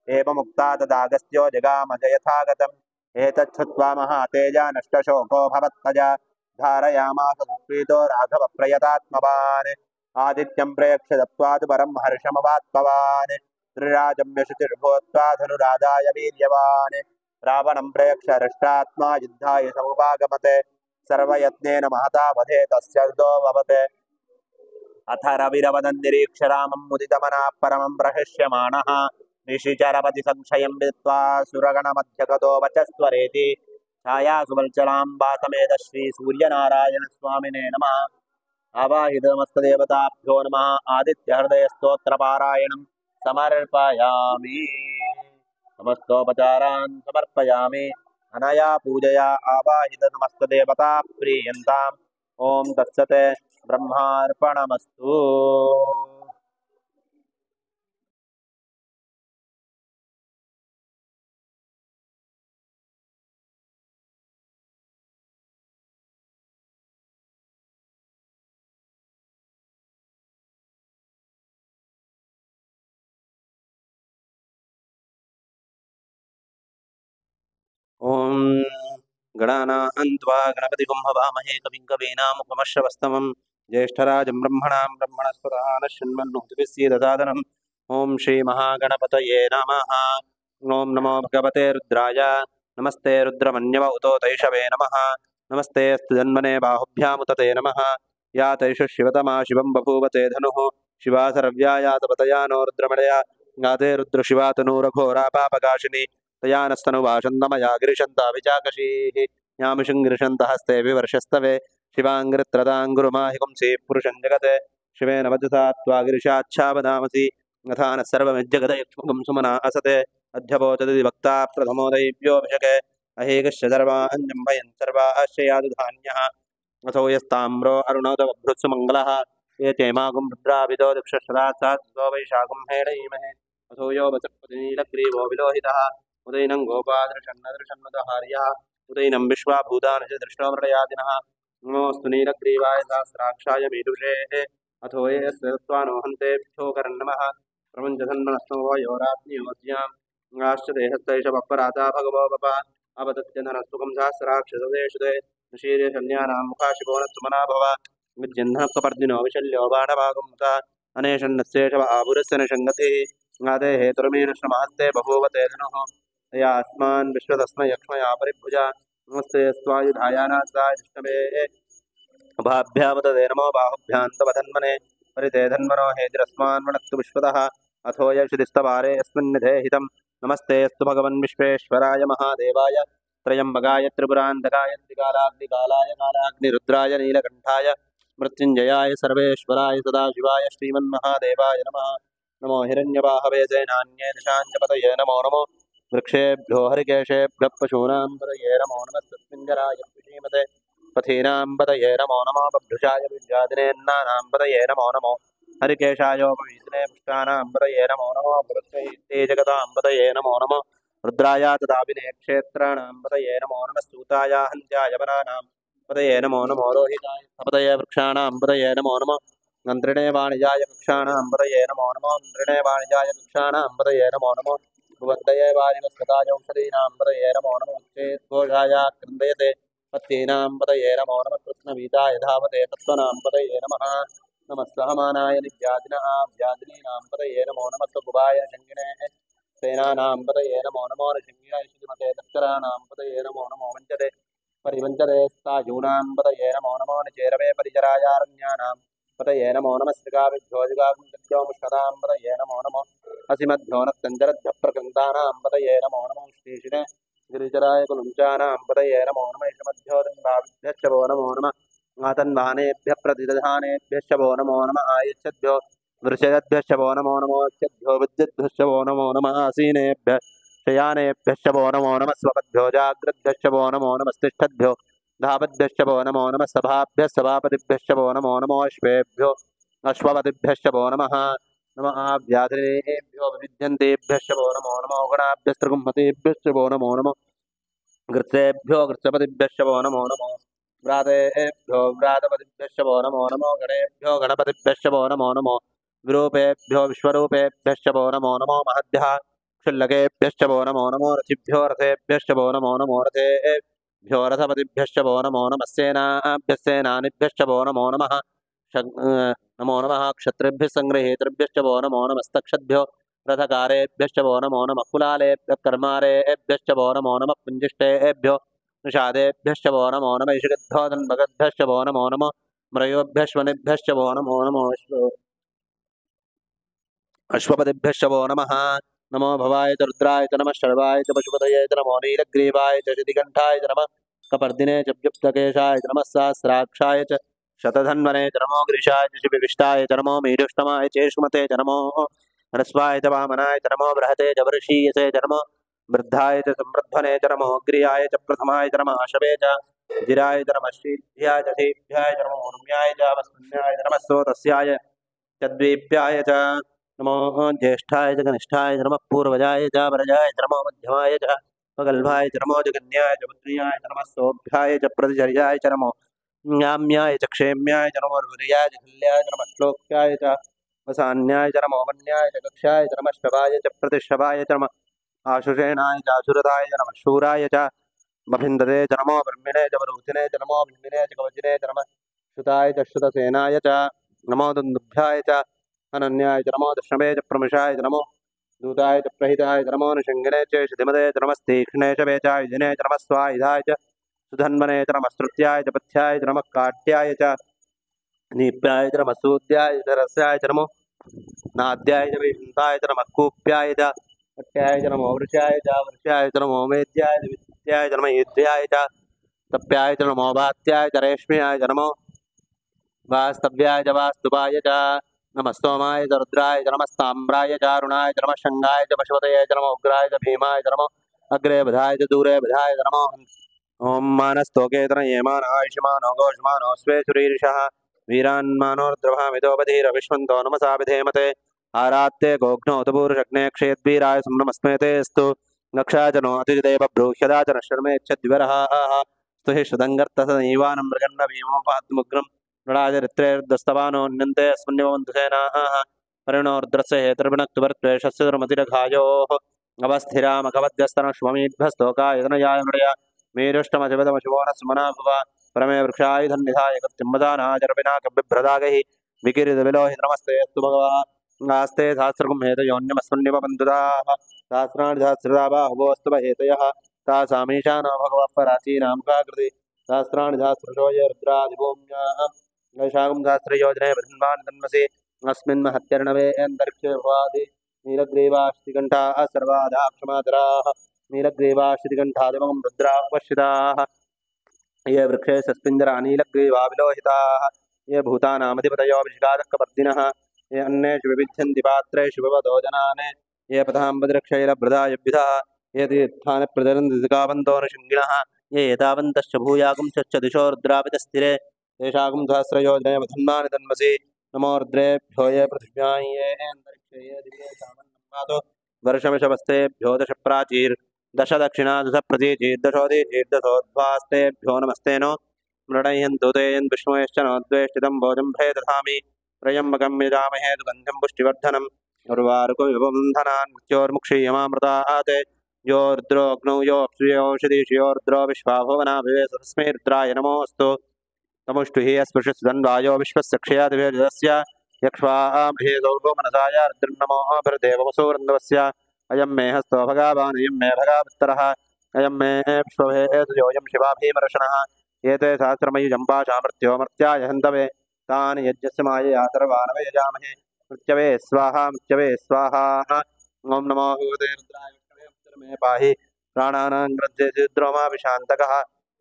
एवमुक्ता तदागस्त्यो जगाम यथागतम् एतच्छ्रुत्वा महातेजा नष्टशोको भवत्तजा धारयामास सुप्रीतो राघवप्रयतात्मवान् आदित्यं प्रेक्ष्य दत्त्वा तु परं हर्षमवाप्तवान् त्रिराजं यशुचिर्भूत्वा धनुरादाय वीर्यवान् रावणं प्रेक्ष्य हृष्टात्मा युद्धाय समुपागमते सर्वयत्नेन महता वधे तस्य भवते अथ रविरवदन् निरीक्ष्य रामं मुदितमनः परमं प्रहृष्यमाणः निशिचरपति संशयं विदित्वा सुरगणमध्यगतो वचस्वरेति छायासुवल्चलां वासमेध श्रीसूर्यनारायणस्वामिने नमः आवाहितमस्तदेवताभ्यो नमः आदित्यहृदयस्तोत्रपारायणं समर्पयामि समस्तोपचारान् समर्पयामि अनया पूजया आवाहितसमस्तदेवता प्रीयन्ताम् ॐ तत्सत् ब्रह्मार्पणमस्तु ॐ गणानान्त्वा गणपतिगुं हवामहे कविं कवीनामुपमश्रवस्तमं ज्येष्ठराजं ब्रह्मणस्पदानः शृण्वन्नोतिभिस्सीदसादनम् ॐ श्रीमहागणपतये नमः ॐ नमो भगवते रुद्राय नमस्ते रुद्रमन्यव उतो तैषवे नमः नमस्ते अस्तु जन्मने बाहुभ्यामुत ते नमः या तैष शिवतमा शिवं बभूव ते धनुः शिवा सरव्यायातपतया नो रुद्रमणया गाते रुद्रशिवा तनूरघोरा पापकाशिनी तया नस्तनुवाशन्दमया गिरिशन्ता विचाकशीः यामिषुङ्गिरिशन्त हस्ते विवर्षस्तवे शिवाङ्गिरित्रदाङ्गुरुमाहिगुंसि पुरुषं जगते शिवेन वचसा त्वा गिरिशाच्छावदामसि यथा नः सर्वमिज्जगदयक्ष्मगं सुमना असते अध्यपोचदि वक्ता प्रथमो दैव्योऽभिषके अहेकश्च सर्वाञ्जं भयन् सर्वाश्चयादु धान्यः अथो यस्ताम्रो अरुणोदवभृत्सु मङ्गलः एतेमागुं रुद्राभिदो दिक्षश्रात्सात्सो वैशाखं हेडयीमहे अथो यो वचपतिनीलग्रीवो विलोहितः उदयनं गोपादृशन्नदृशन्नुदहार्यः उदयनं विश्वाभूतानि च दृष्टोमृडयादिनः नमोऽस्तु नीलग्रीवाय सहस्राक्षाय मीदुषे अथो ये यस्य तत्त्वानो हन्तेभ्यो करन्नमः प्रपञ्चधन्मनस्तमो योरात्म्योऽद्यां नाश्च देहस्तैष पप्पराता भगवो बप अपतत्य नरस्तुकं सहस्राक्षसदेशुदे शीरे शल्यानां मुखाशिभो न सुमना भव विद्यन्नकपर्दिनो विशल्यो बाणभागुंसा अनेशन्नस्येष आभुरस्य न शङ्गतिः नादे हेतुर्मीनश्रमहस्ते बभूव ते धनुः या अस्मान् विश्वदस्म यक्ष्मया परिभुजा नमस्ते स्वायुधायानासाय विष्णवे उभाभ्यामुदते नमो बाहुभ्यान्तवधन्मने परिते धन्मनो हेतिरस्मान् वणक्तु विश्वतः अथो यशुदिस्तवारे यस्मिन्निधे हितं नमस्ते अस्तु भगवन् विश्वेश्वराय महादेवाय त्रयम्बकाय त्रिपुरान्तकाय त्रिकालाग्निकालाय कालाग्निरुद्राय नीलकण्ठाय मृत्युञ्जयाय सर्वेश्वराय सदाशिवाय श्रीमन्महादेवाय नमः नमो हिरण्यवाहवे जैनान्ये दिशाञ्जपतये नमो नमो वृक्षेभ्यो हरिकेशेभ्यः पशूनां पतये नमो नमः तस्मिञ्जराय श्रीमते पथीनां पतये नमो नमो बभ्रुषाय विद्यादिनेन्नानां पतये नमो नमो हरिकेशायोपवीतिने पुष्टानां पतये नमो नमो बृहस्पते जगतां पतये नमो नमो रुद्राय तदाविने क्षेत्राणां पतये नमो नमः सूताय हन्त्याय वनानां पतये नमो नमो रोहिताय पतये वृक्षाणां पतये नमो नमो मन्त्रिणे वाणिजाय वृक्षाणां पतये नमो नमो मन्त्रिणे वाणिजाय वृक्षाणां पतये नमो नमो भुवन्तये वारिवस्पताय औषधीनां पतये नमो नमो चेद्घोषाय क्रन्दयते पत्नीनां पतये नमो नमः कृष्णवीताय धावते तत्त्वनां पतये नमः नमः सहमानाय निव्यादिनः व्यादिनीनां पतये नमो नमः स्वगुभाय शङ्गिणे सेनानां पतये नमो नमो नृसिंहाय श्रीमते दक्षराणां पतये नमो नमो वञ्चते परिवञ्चते स्थायूनां पतये नमो नमो निचेरवे परिचरायारण्यानां पतये नमो नमः श्रीगाविभ्योजिगाविन्दभ्यो मुष्कदां पतये नमो नमो असिमद्भ्यो नक्तञ्जरद्भ्यप्रकृन्तानां पतये नमो नमो श्रीशिने गिरिचराय कुलुञ्चानां पतये नमो नमः इषमद्भ्यो दन्दाभ्यश्च वो नमो नमः आतन्वानेभ्यः प्रतिदधानेभ्यश्च वो नमो नमः आयच्छद्भ्यो वृषयद्भ्यश्च वो नमो नमो अच्छद्भ्यो विद्युद्भ्यश्च वो नमो नमः आसीनेभ्यः शयानेभ्यश्च वो नमो नमः स्वपद्भ्यो जाग्रद्भ्यश्च वो नमो नमस्तिष्ठद्भ्यो धावद्भ्यश्च वो नमो नमः सभाभ्यः सभापतिभ्यश्च वो नमो नमो अश्वेभ्यो अश्वपतिभ्यश्च वो नमः नमः व्याधिनेभ्यो विविध्यन्तेभ्यश्च वो नमो नमो गणाभ्यस्त्रिगुम्हतेभ्यश्च वो नमो नमो घृतेभ्यो घृतपतिभ्यश्च वो नमो नमो व्रातेभ्यो व्रातपतिभ्यश्च वो नमो नमो गणेभ्यो गणपतिभ्यश्च वो नमो नमो विरूपेभ्यो विश्वरूपेभ्यश्च वो नमो नमो महद्भ्यः क्षुल्लकेभ्यश्च वो नमो नमो रथिभ्यो रथेभ्यश्च वो नमो नमो रथेभ्यो रथपतिभ्यश्च वो नमो नमः सेनाभ्यः सेनानिभ्यश्च वो नमो नमः नमो नमः क्षत्रिभ्यः सङ्गृहीतृभ्यश्च वो नमो नमस्तक्षद्भ्यो रथकारेभ्यश्च वो नमो नमः कुलालेभ्यः कर्मारेभ्यश्च वो नमो नमः पुञ्जिष्टेभ्यो निषादेभ्यश्च वो नमो नमः इषिगद्भ्यो धन्वगद्भ्यश्च वो नमो नमो मृयोभ्यश्वनिभ्यश्च वो नमो नमो अश्वपतिभ्यश्च वो नमः नमो भवाय च रुद्राय च नमः शर्वाय च पशुपतये च नमो नीलग्रीवाय च शितिकण्ठाय च नमः कपर्दिने च व्युक्तकेशाय च नमः सहस्राक्षाय च शतधन्वने च नमो गिरिशाय च शिबिविष्टाय च नमो मीढुष्टमाय चेष्मते च नमो ह्रस्वाय च वामनाय च नमो बृहते च वृषीयसे च नमो वृद्धाय च संवृद्धने च नमो अग्र्याय च प्रथमाय च नमः आशवे च जिराय च नमः श्रीभ्याय च श्रीभ्याय च नमो ऊर्म्याय च वस्मन्याय च नमः स्रोतस्याय च द्वीप्याय च नमो ज्येष्ठाय च कनिष्ठाय च नमः पूर्वजाय च वरजाय च नमो मध्यमाय च पगल्भाय च नमो जगन्याय च पुत्र्याय च नमः सोऽभ्याय च प्रतिचर्याय च नमो न्याम्याय च क्षेम्याय च नमो रुर्याय च खल्याय च नमः श्लोक्याय च वसान्याय च नमो वन्याय च कक्षाय च नमः शवाय च प्रतिशवाय च नमः आशुषेणाय च आशुरताय च नमः शूराय च मभिन्दते च नमो ब्रह्मिणे च वरूथिने च नमो भिन्दिने च कवचिने च नमः श्रुताय च श्रुतसेनाय च नमो दुन्दुभ्याय च अनन्याय च नमो दशमे च प्रमशाय च नमो दूताय च प्रहिताय च नमो निषङ्गिने च शितिमते च नमस्तीक्ष्णे च वेचायुधिने च नमः स्वायुधाय च सुधन्वने च नमः स्तुत्याय च पथ्याय च नमः काट्याय च नीप्याय च नमः सूद्याय च रस्याय च नमो नाद्याय च वैकुण्ठाय च नमः कूप्याय च पट्याय च नमो वृषाय च नमो मेद्याय च विद्याय च नमः युद्ध्याय च तप्याय च नमो भात्याय च रेश्म्याय च नमो वास्तव्याय च वास्तुपाय च नमः सोमाय च रुद्राय च नमस्ताम्राय च अरुणाय च नमः शङ्गाय च पशुपतये च नमो उग्राय च भीमाय च नमो अग्रे बधाय च दूरे बधाय च नमो ॐ मानस्तोकेतन येमान आयुष्मानो घोषमानो स्वे सुरीर्षः वीरान्मानोर्द्रभामितोपधीरविश्वन्तो नमसा विधेमते आरात्ते गोघ्नोतपूर्षग्ने क्षेद्वीराय नमस्मेते स्तु नक्षाचनो अतिदेव ब्रूह्यदा च नश्रमेच्छद्विवरः स्तुहि श्रुतङ्गर्तसदैवानं मृगन्न भीमोपात्मुग्रम् नृणाजरित्रेर्दस्तवानोऽन्यन्ते अस्मन्यवन्तु सेनाः परिणोर्द्रस्य हेतर्विणक्तुवर्त्वेषस्य दुर्मतिरघायोः अवस्थिरामकवद्यस्तनश्वमीभ्यस्तोकायतनयाय नृय मेरुष्टमशिवदमशिवोनस्मना भव परमे वृक्षायुधन्निधाय कप्तिम्बदानाचरपिनाकबिभ्रदागैः विकिरितविलोहित नमस्ते अस्तु भगवान् नास्ते सहस्रगुं हेतयोन्यमस्मन्निपबन्धुदाः सहस्राणि सहस्रदा बाहुवोऽस्तु हेतयः तासामीशानो भगवः पराचीनां काकृति सहस्राणि सहस्रशो ये रुद्रादिभूम्याः शाकं सहस्रयोजने बृहन्वान् तन्मसि अस्मिन् महत्यर्णवे अन्तरिक्षे भवादि नीलग्रीवाश्रिकण्ठाः सर्वादा क्षमातराः नीलग्रीवाश्रिकण्ठादिमं रुद्राः पश्यताः ये वृक्षे सस्पिञ्जरा नीलग्रीवा विलोहिताः ये भूतानामधिपतयो विशिखादकपर्दिनः ये अन्नेषु विविध्यन्ति पात्रेषु भवतो जनान् ये पथाम्बद्रक्षैलभृदायुभिधः ये तीर्थानि प्रचरन्ति दिकावन्तो नृशृङ्गिणः ये एतावन्तश्च भूयागुंश्च दिशो रुद्रापितस्थिरे तेषागुं सहस्रयोजने वधन्मानि तन्मसि नमो रुद्रेभ्यो ये पृथिव्यां ये अन्तरिक्षे ये दिवे सामन्नमातो वर्षमिषवस्तेभ्यो दश प्राचीर् दश दक्षिणा दश प्रतीचीर्दशोदीचीर्दशोद्वास्तेभ्यो नमस्ते नो मृडयन्तु ते यन् विष्णुयश्च नो द्वेष्टितं भोजं भे दधामि त्र्यम्बकं यजामहे सुगन्धिं पुष्टिवर्धनम् उर्वारुकविबन्धनान् मृत्योर्मुक्षीयमामृतात् यो रुद्रोऽग्नौ यो अप्सुयोषधीषु यो रुद्रो विश्वाभुवना विवेश तस्मै रुद्राय नमोऽस्तु तमुष्टु हि अस्पृशस्वन्वायो विश्वस्य क्षयादिभेदस्य यक्ष्वामहे सौभोमनसाय रुद्रन्नमोऽभिर्देवमसुवृन्दवस्य अयं मे हस्तो भगावान् अयं मे भगावत्तरः अयं मे विश्वभेदयोऽयं शिवाभीमर्षणः एते सहस्रमयुजं पाशामृत्यो मर्त्याय हन्तवे तान् यज्ञस्य मायया सर्वान् यजामहे मृत्यवे स्वाहा ॐ नमो भगवते रुद्राय विष्णवे मे पाहि प्राणानां ग्रन्थेषु द्रोमाभिशान्तकः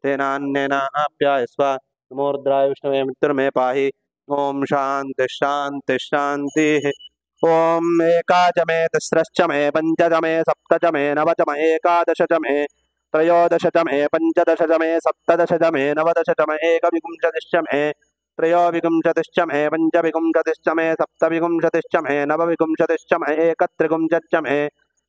तेनान्येनाप्यायस्व नमो रुद्राय विष्णवे मृत्युर्मे पाहि ॐ शान्तिः शान्तिः शान्तिः ॐ एकाच मे तिस्रश्च मे पञ्चच मे सप्तच मे नवच मे एकादश च मे त्रयोदश च मे पञ्चदश च मे सप्तदश च मे नवदश च मे एकविंशतिश्च मे त्रयोविंशतिश्च मे पञ्चविंशतिश्च मे सप्तविंशतिश्च मे नवविंशतिश्च मे एकत्रिंशच्च मे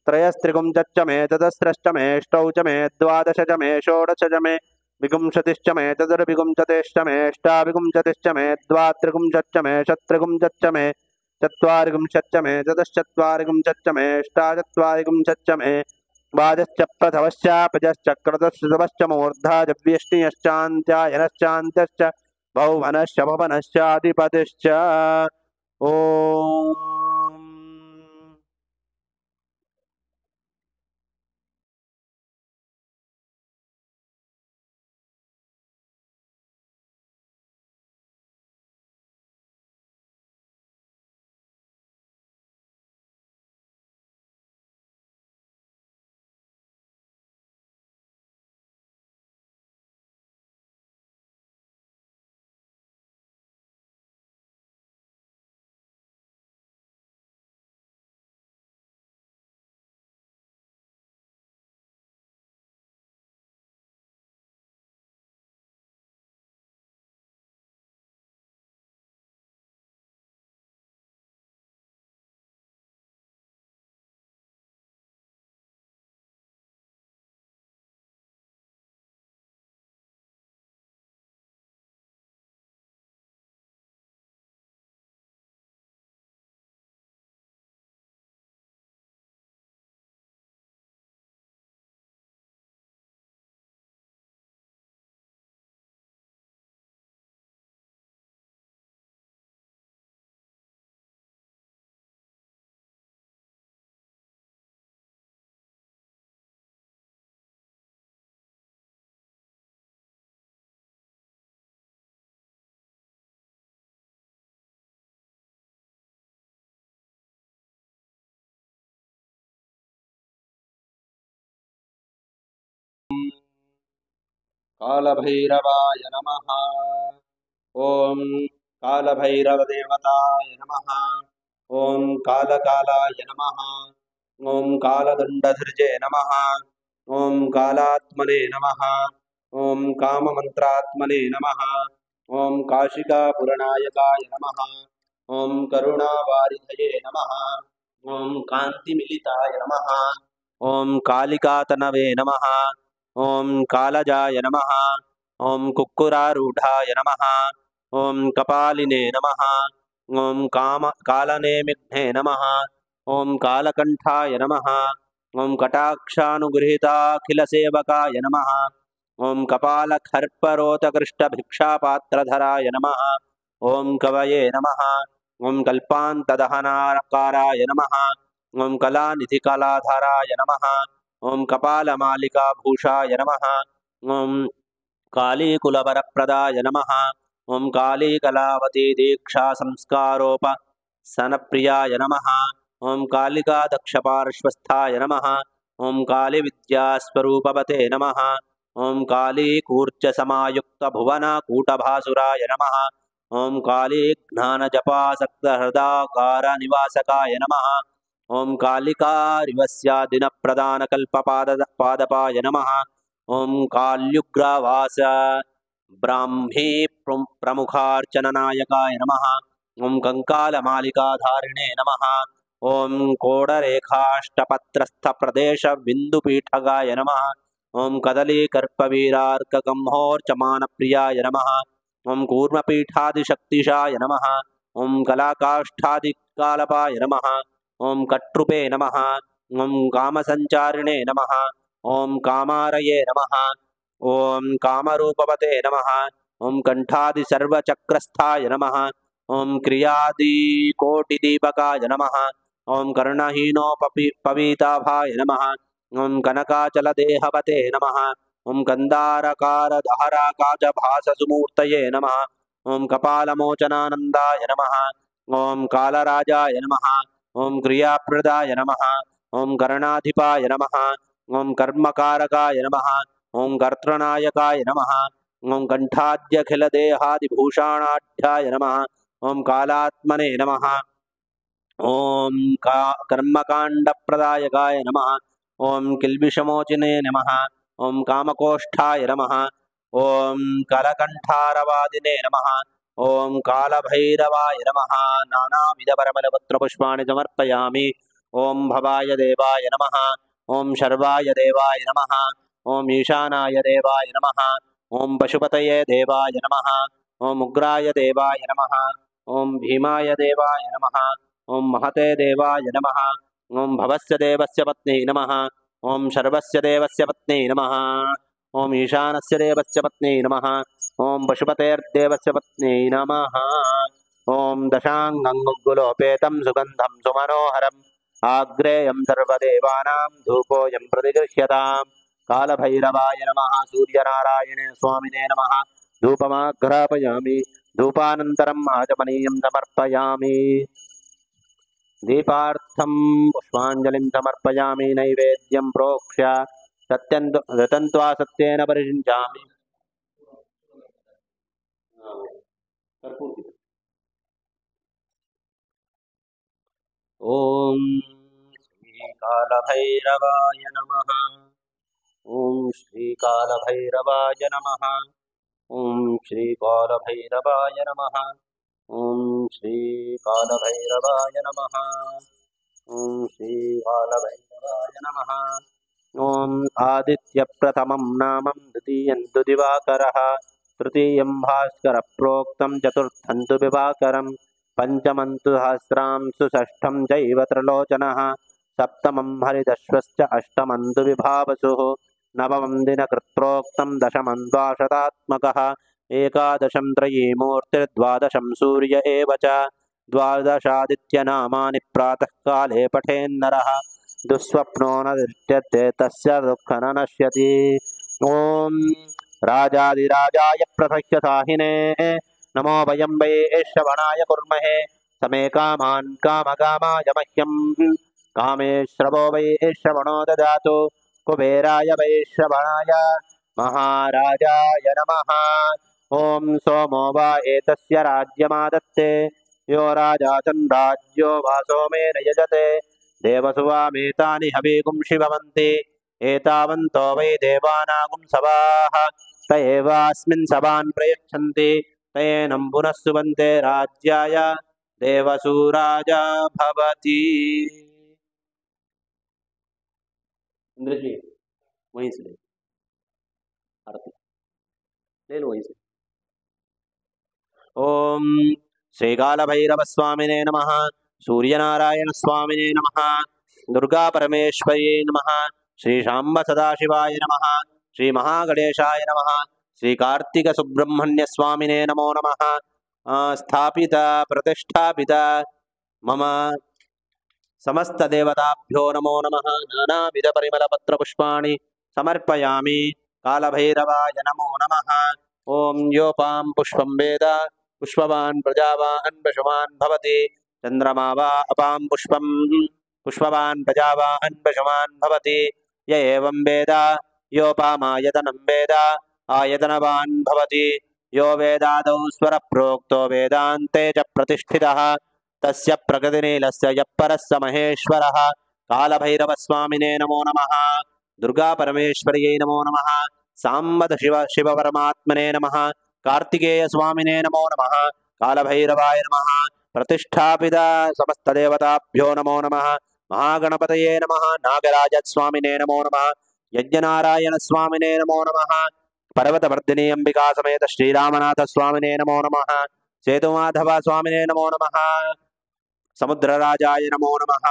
त्रयस्त्रिंशच्च मे चतस्रश्च मे अष्टौ च मे द्वादश च मे षोडश च मे विंशतिश्च मे चतुर्विंशतिश्च मे अष्टाविंशतिश्च मे द्वात्रिंशच्च मे षट्त्रिंशच्च मे चत्वारिंशच्च मे चतुश्चत्वारिंशच्च मे अष्टाचत्वारिंशच्च मे द्वादश्च प्रथमश्च पजश्च क्रतुश्च मूर्धा जव्यष्टियश्चान्त्यायनश्चान्त्यश्च भौवनश्च भवनश्चाधिपतिश्च ॐ कालभैरवाय नमः। ॐ कालभैरवदेवताय नमः। ॐ कालकालाय नमः। ॐ कालदण्डधृजे नमः। ॐ कालात्मने नमः। ॐ काममन्त्रात्मने नमः। ॐ काशिकापुरनायकाय नमः। ॐ करुणावारिधये नमः। ॐ कान्तिमिलिताय नमः। ॐ कालिकातनवे नमः। ॐ कालजाय नमः। ॐ कुक्कुरारूढाय नमः। ॐ कपालिने नमः। ॐ कालनेमिघ्ने नमः। ॐ कालकण्ठाय नमः। ओम कटाक्षानुगृहीताखिलसेवकाय नमः। ओम कपालखर्परोतकृष्टभिक्षापात्रधराय नमः। ओम कवये नमः। ओम कल्पान्तदहनाकाराय नमः। ओम कलानिधिकलाधराय नमः। ओम कपालमालिकाभूषाय नमः। ओम कालीकुलवरप्रदाय नमः। ओम कालीकलावती दीक्षा संस्कारोपसनप्रियाय नमः। ओम कालिकादक्षपार्श्वस्थाय नमः। ओम कालीविद्यास्वरूपवते नमः। ओम कालीकूर्चसमायुक्तभुवनकूटभासुराय नमः। ओम कालीज्ञानजपासक्तहृदाकारनिवासकाय नमः। ओम कालिकारिवस्यादिनप्रदानकल्पपादपाय नमः। ओम काल्युग्रवास ब्राह्मी प्रमुखार्चननायकाय नमः। ओम कंकालमालिकाधारिणे नमः। ओम कोडरेखाष्टपत्रस्थप्रदेशबिन्दुपीठगाय नमः। ओम कदलीकर्पवीरार्कगम्होर्चमानप्रियाय नमः। ओम कूर्मपीठादिशक्तिशाय नमः। ओम कलाकाष्ठादिकालपाय नमः। ओम कट्रुपे नमः। ओम कामसञ्चारिणे नमः। ओम कामारये नमः। ओम कामरूपवते नमः। ओम कंठादिसर्वचक्रस्थाय नमः। ओम क्रियादिकोटिदीपकाय नमः। ओम कर्णहीनोपवीताभाय नमः। ओम कनकाचलदेहवते नमः। ओम कंदारकारदहराकाजभाससुमूर्तये नमः। ओम कपालमोचनानन्दाय नमः। ओम कालराजाय नमः। ओम क्रियाप्रदाय नमः। ओम कर्णाधिपाय नमः। ओम कर्मकारकाय नमः। ओम कर्तृनायकाय नमः। ओम कंठाद्यखिलदेहादिभूषाणाढ्याय नमः। ओम कालात्मने नमः। ओम कर्मकाण्डप्रदायकाय नमः। ओम किल्बिषमोचिने नमः। ओम कामकोष्ठाय नमः। ओम कलकण्ठारवादिने नमः। ओम कालभैरवाय नमः। नानाविधपरमलपत्रपुष्पाणि समर्पयामि। ओम भवाय देवाय नमः। ओम शर्वाय देवाय नमः। ओम ईशानाय देवाय नमः। ओम पशुपतये देवाय नमः। ओम उग्राय देवाय नमः। ओम भीमाय देवाय नमः। ओम महते देवाय नमः। ओम भवस्य देवस्य पत्नी नमः। ओम शर्वस्य देवस्य पत्नी नमः। ओम ईशानस्य देवस्य पत्नी नमः। ओम पशुपतेर्देवस्य पत्नी नमः। ओम दशाङ्गङ्गुलोपेतं सुगन्धं सुमनोहरम् आग्रेयं सर्वदेवानां धूपोऽयं प्रतिगृह्यताम्। कालभैरवाय नमः। सूर्यनारायणे स्वामिने नमः। धूपमाघ्रापयामि। धूपानन्तरम् आचमनीयं समर्पयामि। दीपार्थं पुष्पाञ्जलिं समर्पयामि। नैवेद्यं प्रोक्ष्य रतन्त्वा सत्येन परिषिञ्चामि। ॐ श्रीकालभैरवाय नमः। ॐ श्रीकालभैरवाय नमः। ॐ श्रीकालभैरवाय नमः। ॐ श्रीकालभैरवाय नमः। ॐ श्रीकालभैरवाय नमः। ॐ आदित्यप्रथमं नामं द्वितीयं तु दिवाकरः तृतीयं भास्करः प्रोक्तं चतुर्थं तु विभाकरं पंचमं तु सहस्रांशु षष्ठं चैव त्रिलोचनः सप्तमं हरिदश्वश्च अष्टमं तु विभावसुः नवमं दिनकृत्रोक्तं दशमं द्वाशतात्मकः एकादशं त्रयीमूर्तिर्द्वादशं सूर्य एव च द्वादशादित्यनामानि प्रातःकाले पठेन्नरः दुःस्वप्नो न दृश्यते तस्य दुःख न नश्यति। ॐ राजाधिराजाय प्रसह्यसाहिने नमो वयं वै श्रवणाय कुर्महे समे कामान् कामकामाय मह्यं कामेश्वरो वै श्रवणो ददातु कुबेराय वै श्रवणाय महाराजाय नमः। ॐ सोमो वा एतस्य राज्यमादत्ते यो राजा चन्द्राज्यो वा सोमेन यजते देवसुवामेतानि हवीगुंषि भवन्ति एतावन्तो वै देवानागुं सवाः त एवास्मिन् सभान् प्रयच्छन्ति तयेनं पुनः सुबन्ते राज्याय देवसूराजा भवति। इंद्र जी वहीं से आरती ले लो वहीं से। ओम श्रीकालभैरव स्वामिने नमः। सूर्यनारायण स्वामिने नमः। दुर्गा परमेश्वर्यै नमः श्री शाम्ब सदाशिवाय नमः श्री महागणेशाय नमः श्री कार्तिक सुब्रह्मण्य स्वामिने नमो नमः स्थापित प्रतिष्ठापित मम समस्त देवताभ्यो नमो नमः नानाविध परिमल पत्र पुष्पाणि समर्पयामि कालभैरवाय नमो नमः ओम योपां पुष्पं वेद पुष्पवान् प्रजावान् पशुमान् भवति चन्द्रमा वा अपां पुष्पं पुष्पवान् प्रजावान् पशुमान् भवति य एवं वेद योपामायतनं वेद आयतनवान् भवति यो वेदादौ स्वरप्रोक्तो वेदान्ते च प्रतिष्ठितः तस्य प्रकृतिनीलस्य यः परः स महेश्वरः कालभैरवस्वामिने नमो नमः दुर्गा परमेश्वर्यै नमो नमः सांबद शिव परमात्मने नमः कार्तिकेय स्वामिने नमो नमः कालभैरवाय नमः प्रतिष्ठापित समस्त देवताभ्यो नमो नमः महागणपतये नमः नागराज स्वामिने नमो नमः यज्ञनारायण स्वामिने नमो नमः पर्वतवर्धिनी अंबिका समेत श्रीरामनाथ स्वामिने नमो नमः सेतुमाधव स्वामिने नमो नमः समुद्रराजाय नमो नमः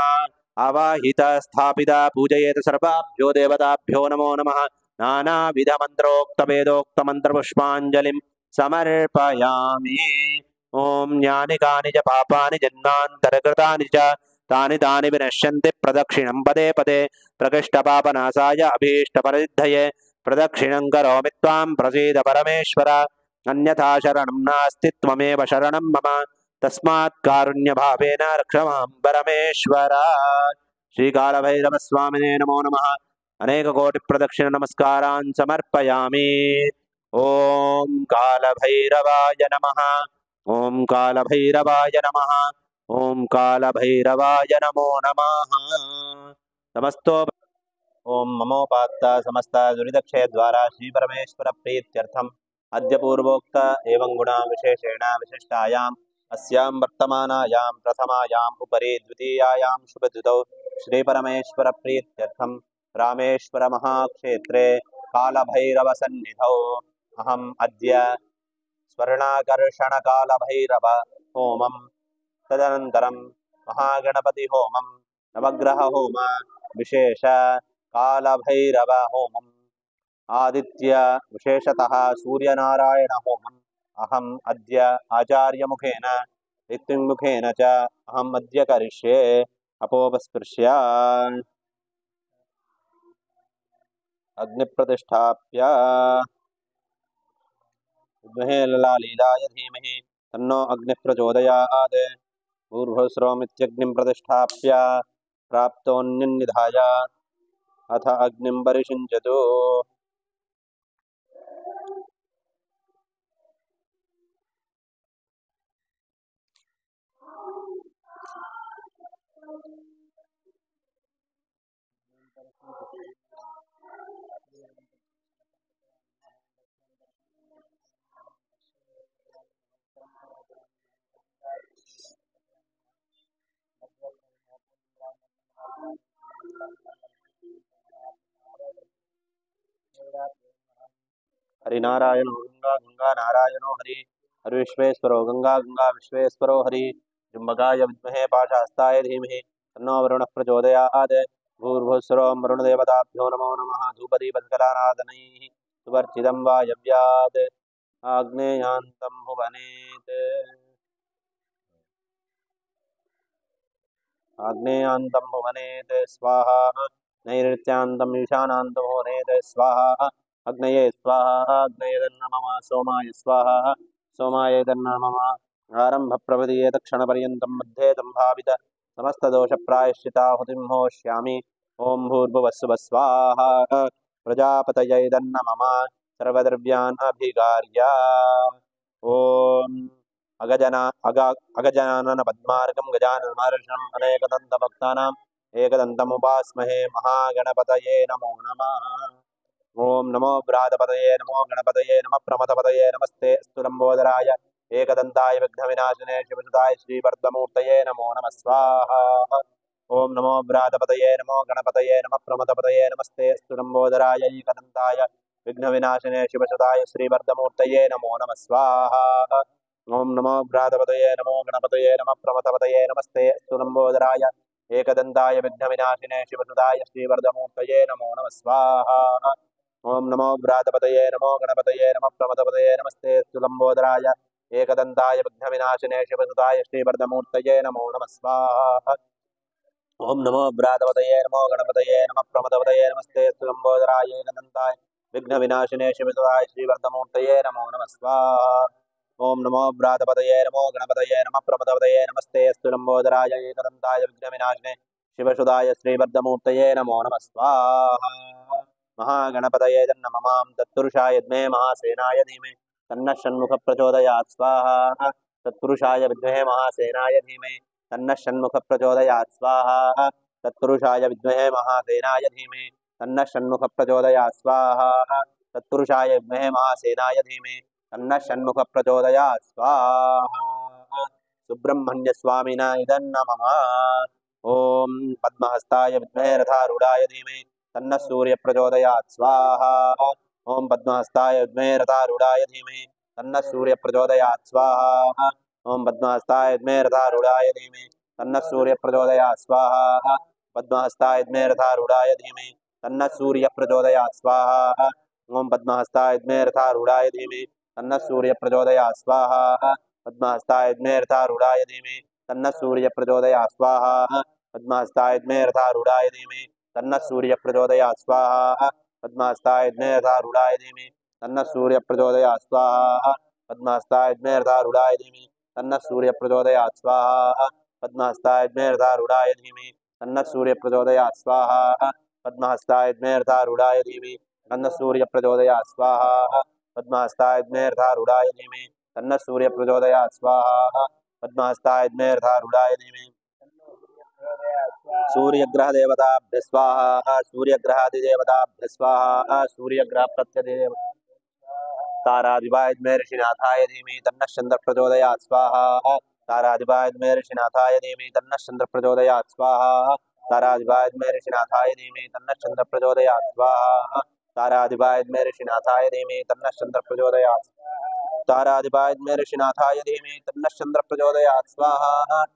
आवाहित स्थापित पूजयेत सर्वाभ्यो देवताभ्यो नमो नमः नानाविध मंत्रोक्त वेदोक्त मंत्र पुष्पांजलिं समर्पयामि ओम ज्ञानि कानि च पापानि जन्मान्तरकृतानि च तानि तानि विनश्यन्ति प्रदक्षिणं पदे पदे प्रकृष्टपापनाशाय अभीष्टपरिद्धये प्रदक्षिणं करोमि त्वां प्रसीद परमेश्वर अन्यथा शरणं नास्ति त्वमेव शरणं मम तस्मात् कारुण्यभावेन रक्ष मां परमेश्वर श्रीकालभैरवस्वामिने नमो नमः अनेक कोटि प्रदक्षिण नमस्कारान् समर्पयामि ओम कालभैरवाय नमः ओम कालभैरवाय नमः ओम कालभैरवाय नमो नमः समस्तो ओम ममोपात्त समस्त दुरितक्षय द्वारा श्री परमेश्वर प्रीत्यर्थम अद्य पूर्वोक्त एवं गुणा विशेषेण विशिष्टायाम् अस्यां वर्तमानायां प्रथमायाम् उपरि द्वितीयायां शुभतिथौ श्री परमेश्वर प्रीत्यर्थम रामेश्वर महाक्षेत्रे कालभैरव सन्निधौ अहम् अद्य स्वर्णाकर्षण कालभैरव होमं तदनन्तरं महागणपति होमं नवग्रह होम विशेष कालभैरव होमम् आदित्य विशेषतः सूर्यनारायण होमम् अहम् अद्य आचार्यमुखेन ऋत्विमुखेन च अहम् अद्य करिष्ये अपोपस्पृश्य अग्निप्रतिष्ठाप्य विद्महे ललालीलाय धीमहि तन्नो अग्निः प्रचोदयात् भूर्भुवस्सुरमित्यग्निं प्रतिष्ठाप्य प्राप्तोऽन्यन्निधाय अथ अग्निं परिषिञ्चतु हरिनारायणो गंगा गंगा नारायणो हरि हरिविश्वेश्वरो गंगा गंगा विश्वेश्वरो हरि जुम्बकाय विद्महे पाशहस्ताय धीमहि तन्नो वरुणः प्रचोदयात् भूर्भुवस्सुरं वरुणदेवताभ्यो नमो नमः धूपदीपस्कलानादनैः सुवर्चितं वायव्यात् आग्नेयान्तं हुवनेत् आग्नेयान्तं भुवनेत् स्वाहा नैऋत्यान्तं ईशानान्तं भुवनेत् स्वाहा अग्नये स्वाहा अग्नयेदन्नमः सोमाय स्वाहा सोमायेदन्नमः आरम्भप्रभृति तत्क्षणपर्यन्तं मध्ये सम्भावित समस्तदोषप्रायश्चिताहुतिं होष्यामि ॐ भूर्भुवस्सुवः स्वाहा प्रजापतये नमः सर्वद्रव्यान् अभिगार्य ॐ अगजानन पद्मार्गं गजाननमहर्षम् अनेकदन्तभक्तानाम् एकदन्तमुपास्महे महागणपतये नमो नमः ओम नमो व्रातपतये नमो गणपतये नमः प्रमथपतये नमस्ते अस्तु लंबोदराय एकदन्ताय विघ्नविनाशिने शिवसुताय श्रीवर्धमूर्तये नमो नमः स्वाहा ओम नमो व्रातपतये नमो गणपतये नमः प्रमथपतये नमस्ते अस्तु लंबोदराय एकदन्ताय विघ्नविनाशिने शिवसुताय श्रीवर्धमूर्तये नमो नमः स्वाहा ओम नमो व्रातपतये नमो गणपतये नमः प्रमथपतये नमस्ते अस्तु लंबोदराय एकदन्ताय विघ्नविनाशिने शिवसुताय श्रीवरदमूर्तये नमो नमः स्वाहा। ओम नमो व्रातपतये नमो गणपतये नमः प्रमदपतये नमस्ते लंबोदराय एकदन्ताय विघ्नविनाशिने शिवसुताय श्रीवरदमूर्तये नमो नमः स्वाहा। ओम नमो व्रातपतये नमो गणपतये नमः प्रमदपतये नमस्ते लंबोदराय एकदन्ताय विघ्नविनाशिने शिवसुताय श्रीवरदमूर्तये नमो नमः स्वाहा। ओम नमो व्रातपतये नमो गणपतये नमः प्रमदपतये नमस्ते लंबोदराय एकदन्ताय विघ्नविनाशिने शिवसुताय श्रीवरदमूर्तये नमो नमः स्वाहा। महागणपतये नमः तत्पुरुषाय विद्महे महासेनाय धीमहि तन्नः षण्मुखः प्रचोदयात् स्वाहा। तत्पुरुषाय विद्महे महासेनाय धीमहि तन्नः षण्मुखः प्रचोदयात् स्वाहा। तत्पुरुषाय विद्महे महासेनाय धीमहि तन्नः षण्मुखः प्रचोदयात् स्वाहा। तत्पुरुषाय विद्महे महासेनाय धीमहि तन्नः षण्मुखः प्रचोदयात् स्वाहा। सुब्रह्मण्य स्वामिना इदं नमः। ओम पद्महस्ताय विद्महे रथारूढ़ाय धीमहि तन्नः सूर्य प्रचोदयात् स्वाहा। ओम पद्महस्ताय विद्महे रथारूढ़ाय धीमहि तन्नः सूर्य प्रचोदयात् स्वाहा। ओम पद्महस्ताय विद्महे रथारूढ़ाय धीमहि तन्नः सूर्य प्रचोदयात् स्वाहा। पद्महस्ताय विद्महे रथारूढ़ाय धीमहि तन्नः सूर्य प्रचोदयात् स्वाहा। ओम पद्महस्ताय विद्महे रथारूढ़ाय धीमहि तन्नः सूर्य प्रचोदयात् स्वाहा। पद्महस्ताय विद्महे रथारूढ़ाय धीमहि तन्नः सूर्य प्रचोदयात् स्वाहा। पद्महस्ताय विद्महे रथारूढ़ाय धीमहि तन्नः सूर्य प्रचोदयात् स्वाहा। पद्महस्ताय विद्महे रथारूढ़ाय धीमहि तन्नः सूर्य प्रचोदयात् स्वाहा। पद्महस्ताय विद्महे रथारूढ़ाय धीमहि तन्नः सूर्य प्रचोदयात् स्वाहा। पद्महस्ताय विद्महे रथारूढ़ाय धीमहि तन्नः सूर्य प्रचोदयात् स्वाहा। पद्महस्ताय विद्महे रथारूढ़ाय धीमहि तन्नः सूर्य प्रचोदयात् स्वाहा। पद्महस्ताय विद्महे रथारूढ़ाय धीमहि तन्नः सूर्य प्रचोदयात् स्वाहा। पद्महस्ताय विद्महे रथारूढ़ाय धीमहि सूर्यग्रह देवताभ्यः स्वाहा। सूर्यग्रहादिदेवताभ्यः स्वाहा। सूर्यग्रह प्रत्यधिदेव ताराधिपाय विद्महे ऋषिनाथाय धीमहि तन्नः चन्द्रः प्रचोदयात् स्वाहा। ताराधिपाय विद्महे ऋषिनाथाय धीमहि तन्नः चन्द्रः प्रचोदयात् स्वाहा। ताराधिपाय विद्महे ऋषिनाथाय धीमहि तन्नः चन्द्रः प्रचोदयात् स्वाहा। ताराधिपाय विद्महे ऋषिनाथाय धीमहि तन्नः चन्द्रः प्रचोदयात् ताराधिपाय विद्महे ऋषिनाथाय धीमहि तन्नः चन्द्रः प्रचोदयात् स्वाहा।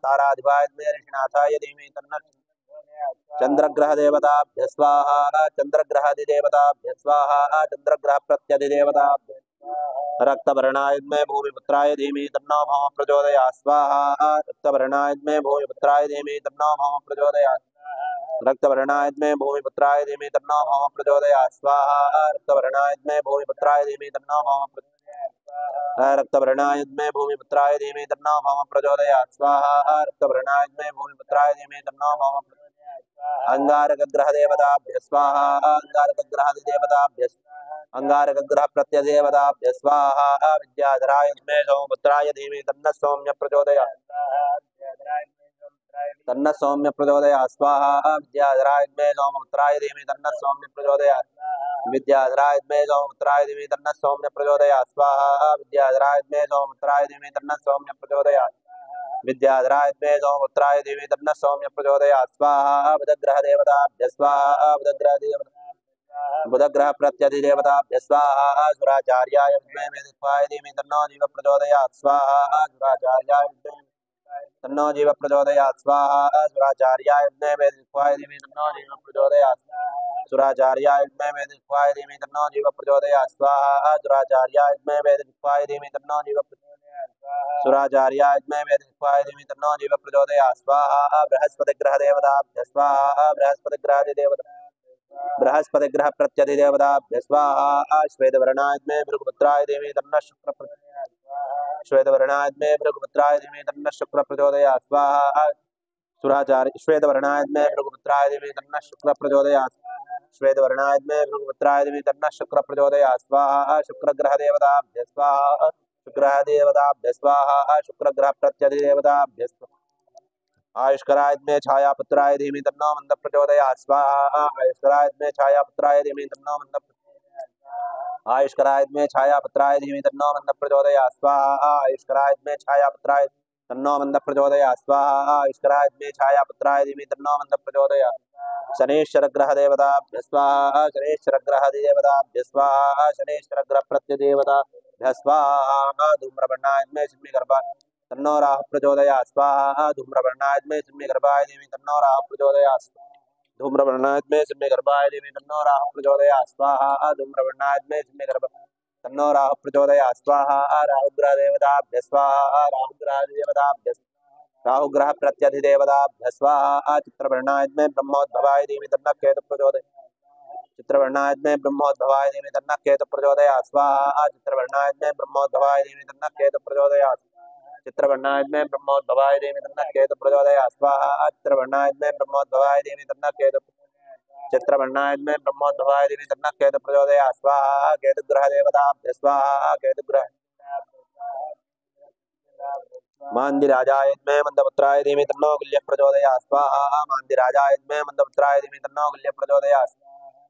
ताराधिपाय विद्महे ऋषिनाथाय धीमहि तन्नः चंद्रग्रह देवताभ्यः स्वाहा। चंद्रग्रहादिदेवताभ्यः स्वाहा। चंद्रग्रह प्रत्यधिदेवताभ्यः रक्तवर्णाय विद्महे भूमिपुत्राय धीमहि तन्नो भौमः प्रचोदयात् स्वाहा। रक्तवर्णाय विद्महे भूमिपुत्राय धीमहि तन्नो भौमः प्रचोदयात् रक्तवर्णाय विद्महे भूमिपुत्राय धीमहि तन्नो भौमः प्रचोदयात् स्वाहा। रक्तवर्णाय विद्महे भूमिपुत्राय धीमहि तन्नो भौमः रक्तवर्णाय विद्महे भूमिपुत्राय धीमहि तन्नो भौमः प्रचोदयात् स्वाहा। रक्तवर्णाय विद्महे भूमिपुत्राय धीमहि तन्नो भौमः अंगारकग्रह देवताभ्यः स्वाहा। अंगारकग्रह देवताभ्यः अंगारकग्रह प्रत्यदेवताभ्यः स्वाहा। विद्याधराय विद्महे सोमपुत्राय धीमहि तन्नः सौम्य प्रचोदयात् तन्नः सौम्य प्रचोदयात् स्वाहा। विद्याधराय विद्महे सोमपुत्राय धीमहि तन्नः सौम्य प्रचोदयात् विद्याधराय विद्महे सोमपुत्राय धीमहि तन्नः सौम्य प्रचोदयात् स्वाहा। विद्याधराय विद्महे सोमपुत्राय धीमहि तन्नः सौम्य प्रचोदयात् विद्याधराय विद्महे सोमपुत्राय धीमहि तन्नः सौम्य प्रचोदयात् स्वाहा। बुधग्रह देवताभ्यः स्वाहा। बुधग्रह प्रत्यधिदेवताभ्यः स्वाहा। सुराचार्याय विद्महे मेदित्वाय धीमहि तन्नो जीव प्रचोदयात् स्वाहा। सुराचार्याय विद्महे तन्नो जीव प्रचोदयात् स्वाहा। सुराचार्याय विद्महे मेदित्वाय धीमहि तन्नो जीव प्रचोदयात् सुराचार्याय विद्महे मेदित्वाय धीमहि तन्नो जीव प्रचोदयात् स्वाहा। सुराचार्याय विद्महे मेदित्वाय धीमहि तन्नो जीव सुराचार्याय विद्महे मेदित्वाय धीमहि तन्नो जीव प्रचोदयात् स्वाहा। बृहस्पतिग्रह देवताभ्यः स्वाहा। बृहस्पतिग्रह प्रत्यधिदेवताभ्यः स्वाहा। श्वेतवर्णाय विद्महे भृगुपुत्राय धीमहि तन्नः शुक्र श्वेतवर्णाय विद्महे भृगुपुत्राय धीमहि तन्नः शुक्र प्रचोदयात् स्वाहा। सुराचार्य श्वेतवर्णाय विद्महे भृगुपुत्राय धीमहि तन्नः शुक्र प्रचोदयात् श्वेतवर्णाय विद्महे भृगुपुत्राय धीमहि तन्नः शुक्र प्रचोदयात् स्वाहा। शुक्रग्रह देवताभ्यः स्वाहा। शुक्रग्रह देवताभ्यः स्वाहा। शुक्रग्रह प्रत्यधिदेवताभ्यः आयुष्कराय विद्महे छायापुत्राय धीमहि तन्नो मन्दः प्रचोदयात् स्वाहा। आयुष्कराय विद्महे छायापुत्राय धीमहि तन्नो मन्दः आयुष्कराय विद्महे छायापुत्राय धीमहि तन्नो मन्दः प्रचोदयात् स्वाहा। आयुष्कराय विद्महे छायापुत्राय तन्नो मन्दः प्रचोदयात् स्वाहा। आयुष्कराय विद्महे छायापुत्राय धीमहि तन्नो मन्दः प्रचोदयात् शनेश्वरग्रह देवताभ्यः स्वाहा। शनेश्वरग्रह देवताभ्यः स्वाहा। शनेश्वरग्रह प्रत्यदेवताभ्यः स्वाहा। धूम्रवर्णाय विद्महे सिंहगर्भाय तन्नो राहुः प्रचोदयात् स्वाहा धूम्रवर्णाय विद्महे हिरण्यगर्भाय धीमहि तन्नो राहुः प्रचोदयात् धूम्रवर्णाय विद्महे हिरण्यगर्भाय धीमहि तन्नो राहुः प्रचोदयात् स्वाहा धूम्रवर्णाय विद्महे हिरण्यगर्भाय तन्नो राहुः प्रचोदयात् स्वाहा राहुग्रहदेवताभ्यः स्वाहा राहुग्रहदेवताभ्यः राहुग्रह प्रत्यधिदेवताभ्यः स्वाहा चित्रवर्णाय विद्महे ब्रह्मोद्भवाय धीमहि तन्नः केतुः प्रचोदयात् चित्रवर्णाय विद्महे ब्रह्मोद्भवाय धीमहि तन्नः केतुः प्रचोदयात् स्वाहा चित्रवर्णाय विद्महे ब्रह्मोद्भवाय धीमहि तन्नः केतुः प्रचोदयात् चित्रवर्णाय विद्महे ब्रह्मोद्भवाय धीमहि तन्नः केतुः प्रचोदयात् स्वाहा चित्रवर्णाय विद्महे ब्रह्मोद्भवाय धीमहि तन्नः केतुः चित्रवर्णाय विद्महे ब्रह्मोद्भवाय धीमहि तन्नः केतुः प्रचोदयात् स्वाहा केतुग्रहदेवताभ्यः स्वाहा केतुग्रह मान्दिराजाय विद्महे मन्दपुत्राय धीमहि तन्नो गुल्यः प्रचोदयात् स्वाहा मान्दिराजाय विद्महे मन्दपुत्राय धीमहि तन्नो गुल्यः प्रचोदयात्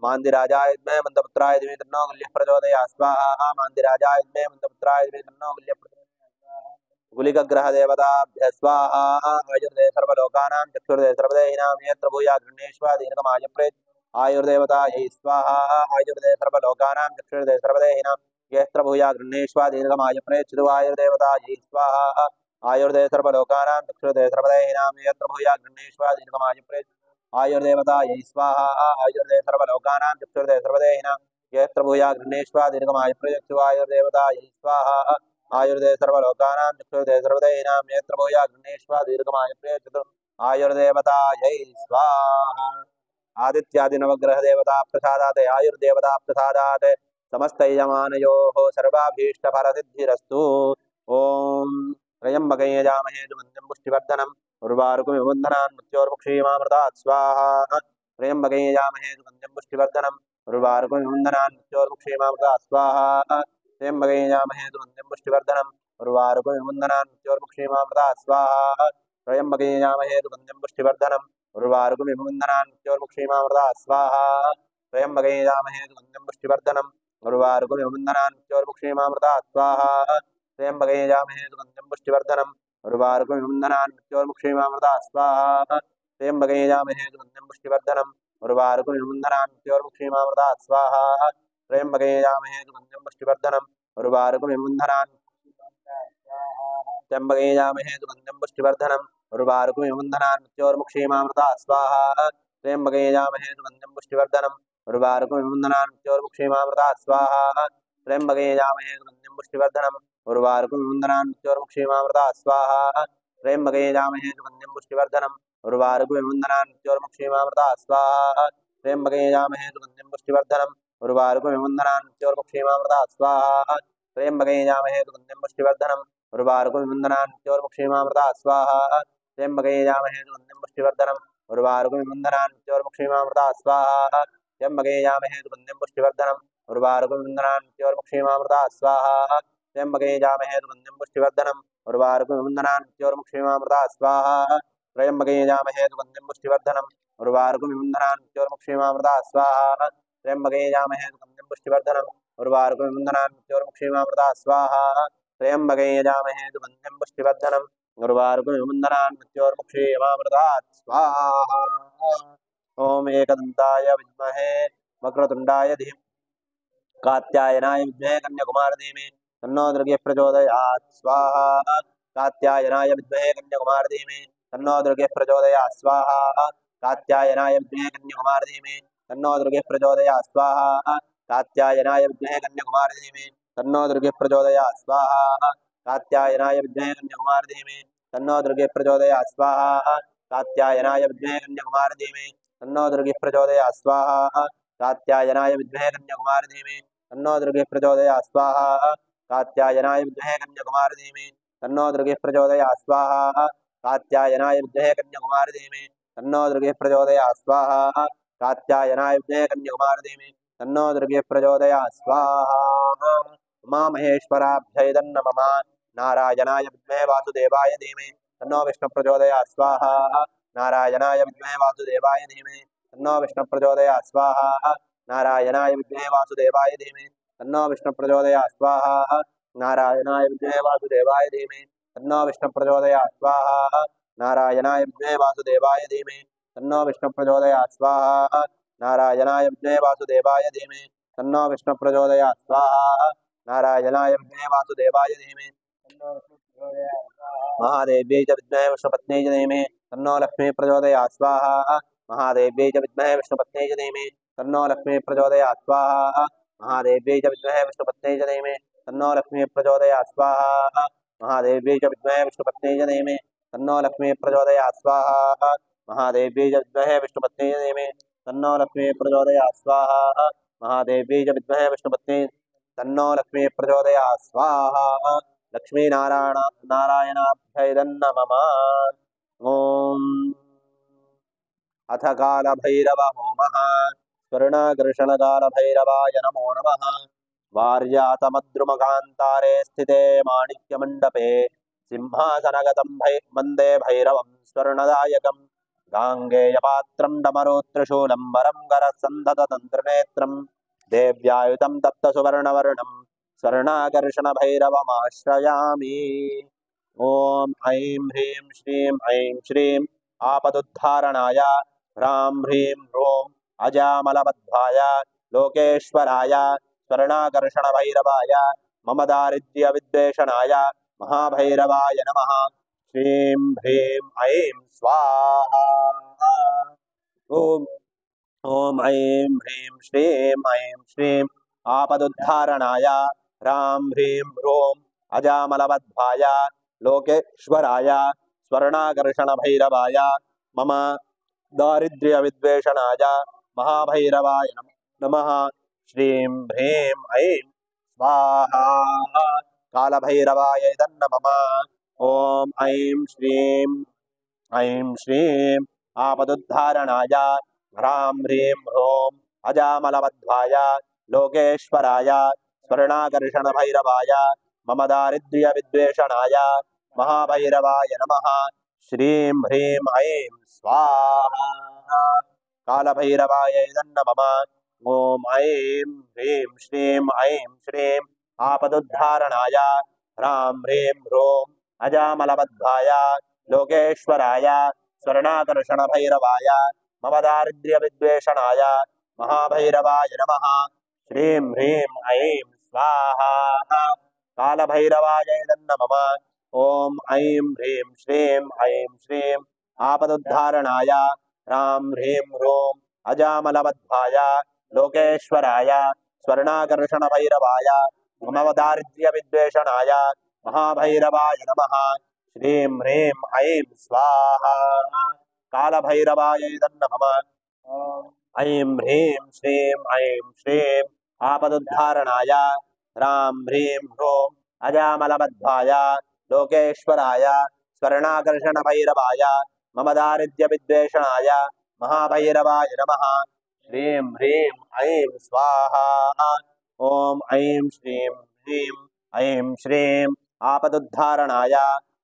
मान्दिराजाय विद्महे मन्दपुत्राय धीमहि तन्नो गुल्यः प्रचोदयात् स्वाहा मान्दिराजाय विद्महे मन्दपुत्राय धीमहि तन्नो गुल्यः गुलिकग्रहदेवताभ्यः स्वाहा आयुर्दे सर्वलोकानां चक्षुर्दे सर्वदेहिनां यत्र भूया गृह्णेष्वा दीर्घमायुप्रेत् आयुर्देवतायै स्वाहा आयुर्दे सर्वलोकानां चक्षुर्दे सर्वदेहिनां यत्र भूया गृह्णेष्वा दीर्घमायुप्रेत् चिदुवायुर्देवतायै स्वाहा आयुर्दे सर्वलोकानां चक्षुर्दे सर्वदेहिनां यत्र भूया गृह्णेष्वा दीर्घमायुप्रेत् आयुर्देवतायै स्वाहा आयुर्दे सर्वलोकानां चक्षुर्दे सर्वदेहिनां यत्र भूया गृह्णेष्वा दीर्घमायुप्रेत् चिदुवायुर्देवतायै स्वाहा आयुर्दे सर्वलोकानां चक्षुर्दे सर्वदेहिनां यत्र भूया गृह्णेष्वा दीर्घमायुप्रेत् आयुर्देवतायै स्वाहा आदित्यादिनवग्रहदेवता प्रसादात् आयुर्देवता प्रसादात् समस्तयजमानयोः सर्वाभीष्टफलसिद्धिरस्तु ॐ त्र्यम्बकं यजामहे सुगन्धिं पुष्टिवर्धनम् उर्वारुकमिव बन्धनान् मृत्योर्मुक्षीमामृतात् स्वाहा त्र्यम्बकं यजामहे सुगन्धिं पुष्टिवर्धनम् उर्वारुकमिव बन्धनान् मृत्योर्मुक्षीमामृतात् स्वाहा त्र्यम्बकं यजामहे सुगन्धिं पुष्टिवर्धनम् उर्वारुकमिव बन्धनान् मृत्योर्मुक्षीमामृतात् स्वाहा त्र्यम्बकं यजामहे सुगन्धिं पुष्टिवर्धनम् उर्वारुकमिव बन्धनान् मृत्योर्मुक्षीमामृतात् स्वाहा त्र्यम्बकं यजामहे सुगन्धिं पुष्टिवर्धनम् उर्वारुकमिव बन्धनान् मृत्योर्मुक्षीमामृतात् स्वाहा त्र्यम्बकं यजामहे सुगन्धिं पुष्टिवर्धनम् उर्वारुकमिव बन्धनान् मृत्योर्मुक्षीमामृतात् स्वाहा त्र्यम्बकं यजामहे सुगन्धिं पुष्टिवर्धनम् उर्वारुकमिव बन्धनान् मृत्योर्मुक्षीमामृतात् स्वाहा त्र्यम्बकं यजामहे सुगन्धिं पुष्टिवर्धनम् उर्वारुकमिव बन्धनान् त्र्यम्बकं यजामहे सुगन्धिं पुष्टिवर्धनम् उर्वारुकमिव बन्धनान् मृत्योर्मुक्षीमामृतात् स्वाहा त्र्यम्बकं यजामहे सुगन्धिं पुष्टिवर्धनम् उर्वारुकमिव बन्धनान् मृत्योर्मुक्षीमामृतात् स्वाहा त्र्यम्बकं यजामहे सुगन्धिं पुष्टिवर्धनम् उर्वारुकमिव बन्धनान् मृत्योर्मुक्षीमामृतात् स्वाहा त्र्यम्बकं यजामहे सुगन्धिं पुष्टिवर्धनम् उर्वारुकमिव बन्धनान् मृत्योर्मुक्षीमामृतात् स्वाहा त्र्यम्बकं यजामहे सुगन्धिं पुष्टिवर्धनम् उर्वारुकमिव बन्धनान् मृत्योर्मुक्षीमामृतात् स्वाहा त्र्यम्बकं यजामहे सुगन्धिं पुष्टिवर्धनम् उर्वारुकमिव बन्धनान् मृत्योर्मुक्षीमामृतात् स्वाहा त्र्यम्बकं यजामहे सुगन्धिं पुष्टिवर्धनम् उर्वारुकमिव बन्धनान् मृत्योर्मुक्षीमामृतात् स्वाहा त्र्यम्बकं यजामहे सुगन्धिं पुष्टिवर्धनम् उर्वारुकमिव बन्धनान् मृत्योर्मुक्षीमामृतात् स्वाहा त्र्यम्बकं यजामहे सुगन्धिं पुष्टिवर्धनम् उर्वारुकमिव बन्धनान् मृत्योर्मुक्षीमामृतात् स्वाहा त्र्यम्बकं यजामहे सुगन्धिं पुष्टिवर्धनम् उर्वारुकमिव बन्धनान् मृत्योर्मुक्षीमामृतात् स्वाहा त्र्यम्बकं यजामहे सुगन्धिं पुष्टिवर्धनम् उर्वारुकमिव बन्धनान् मृत्योर्मुक्षीमामृतात् स्वाहा त्र्यम्बकं यजामहे सुगन्धिं पुष्टिवर्धनम् उर्वारुकमिव बन्धनान् मृत्योर्मुक्षीमामृतात् स्वाहा ॐ एकदन्ताय विद्महे वक्रतुण्डाय धीमहि कात्यायनाय विद्महे कन्याकुमारी धीमहि तन्नो दुर्गे प्रचोदयात् स्वाहा कात्यायनाय विद्महे कन्याकुमारी धीमहि तन्नो दुर्गे प्रचोदयात् स्वाहा कात्यायनाय विद्महे कन्याकुमारी धीमहि तन्नो दुर्गे प्रचोदयात् स्वाहा कात्यायनाय विद्महे कन्याकुमारी धीमहि तन्नो दुर्गे प्रचोदयात् स्वाहा कात्यायनाय विद्महे कन्याकुमारी धीमहि तन्नो दुर्गे प्रचोदयात् स्वाहा कात्यायनाय विद्महे कन्याकुमारी धीमहि तन्नो दुर्गे प्रचोदयात् स्वाहा कात्यायनाय विद्महे कन्याकुमारी धीमहि तन्नो दुर्गे प्रचोदयात् स्वाहा कात्यायनाय विद्महे कन्याकुमारी धीमहि तन्नो दुर्गे प्रचोदयात् स्वाहा कात्यायनाय विद्महे कन्याकुमारी धीमहि तन्नो दुर्गे प्रचोदयात् स्वाहा कात्यायनाय विद्महे कन्याकुमारी धीमहि तन्नो दुर्गे प्रचोदयात् स्वाहा उमामहेश्वराभ्यै नमः नारायणाय विद्महे वासुदेवाय धीमहि तन्नो विष्णु प्रचोदयात् स्वाहा नारायणाय विद्महे वासुदेवाय धीमहि तन्नो विष्णु प्रचोदयात् स्वाहा नारायणाय विद्महे वासुदेवाय धीमहि तन्नो विष्णु प्रचोदयात् स्वाहा नारायणाय विद्महे वासुदेवाय धीमहि तन्नो विष्णु प्रचोदयात् स्वाहा नारायणाय विद्महे वासुदेवाय धीमहि तन्नो विष्णु प्रचोदयात् स्वाहा नारायणाय विद्महे वासुदेवाय धीमहि तन्नो विष्णु प्रचोदयात् स्वाहा नारायणाय विद्महे वासुदेवाय धीमहि महादेव्यै च विद्महे विष्णुपत्न्यै च धीमहि तन्नो लक्ष्मी प्रचोदयात् स्वाहा महादेव्यै च विद्महे विष्णुपत्न्यै च धीमहि तन्नो लक्ष्मी प्रचोदयात् स्वाहा महादेव्यै च विद्महे विष्णुपत्न्यै च धीमहि तन्नो लक्ष्मी प्रचोदयात् स्वाहा महादेव्यै च विद्महे विष्णुपत्न्यै च धीमहि तन्नो लक्ष्मी प्रचोदयात् स्वाहा महादेव्यै च विद्महे विष्णुपत्न्यै च धीमहि तन्नो लक्ष्मी प्रचोदयात् स्वाहा महादेव्यै च विद्महे विष्णुपत्न्यै तन्नो लक्ष्मी प्रचोदयात् स्वाहा लक्ष्मीनारायण नारायणाभ्यै नमः ॐ अथ कालभैरव होमः स्वर्णाकर्षणकालभैरवाय नमो नमः वार्यातमद्रुमकान्तारे स्थिते माणिक्यमण्डपे सिंहासनगतं वन्दे भैरवं स्वर्णदायकं गाङ्गेयपात्रं डमरुत्रिशूलं वरं करसन्धततन्त्रनेत्रं देव्यायुधं तप्तसुवर्णवर्णं स्वर्णाकर्षणभैरवमाश्रयामि ॐ ऐं ह्रीं श्रीं ऐं श्रीं आपदुद्धारणाय ह्रां ह्रीं ह्रूं अजामलबद्धाय लोकेश्वराय स्वर्णाकर्षणभैरवाय मम दारिद्र्यविद्वेषणाय महाभैरवाय नमः श्रीं ह्रीं ऐं स्वाहा ॐ ऐं ह्रीं श्रीं आपदुद्धारणाय ह्रां ह्रीं ह्रूं अजामलबद्धाय लोकेश्वराय स्वर्णाकर्षणभैरवाय मम दारिद्र्यविद्वेषणाय महाभैरवाय नमः श्रीं ह्रीं ऐं स्वाहा कालभैरवाय नमः ॐ ऐं श्रीं आपदुद्धारणाय ह्रां ह्रीं ह्रूं अजामलबद्धाय लोकेश्वराय स्वर्णाकर्षणभैरवाय मम दारिद्र्यविद्वेषणाय महाभैरवाय नमः श्रीं ह्रीं ऐं स्वाहा कालभैरवाय नमः ॐ ऐं ह्रीं श्रीं आपदुद्धारणाय ह्रां ह्रीं ह्रूं अजामलबद्धाय लोकेश्वराय स्वर्णाकर्षणभैरवाय मम दारिद्र्यविद्वेषणाय महाभैरवाय नमः श्रीं ह्रीं ऐं स्वाहा कालभैरवाय नमः ॐ ऐं ह्रीं श्रीं आपदुद्धारणाय ह्रां ह्रीं ह्रूं अजामलबद्धाय लोकेश्वराय स्वर्णाकर्षणभैरवाय मम दारिद्र्यविद्वेषणाय महाभैरवाय नमः श्रीं ह्रीं ऐं स्वाहा कालभैरवाय नमः ऐं ह्रीं श्रीं आपदुद्धारणाय ह्रां ह्रीं ह्रूं अजामलबद्धाय लोकेश्वराय स्वर्णाकर्षणभैरवाय मम दारिद्र्यविद्वेषणाय महाभैरवाय नमः श्रीं ह्रीं ऐं स्वाहा ॐ ऐं श्रीं आपदुद्धारणाय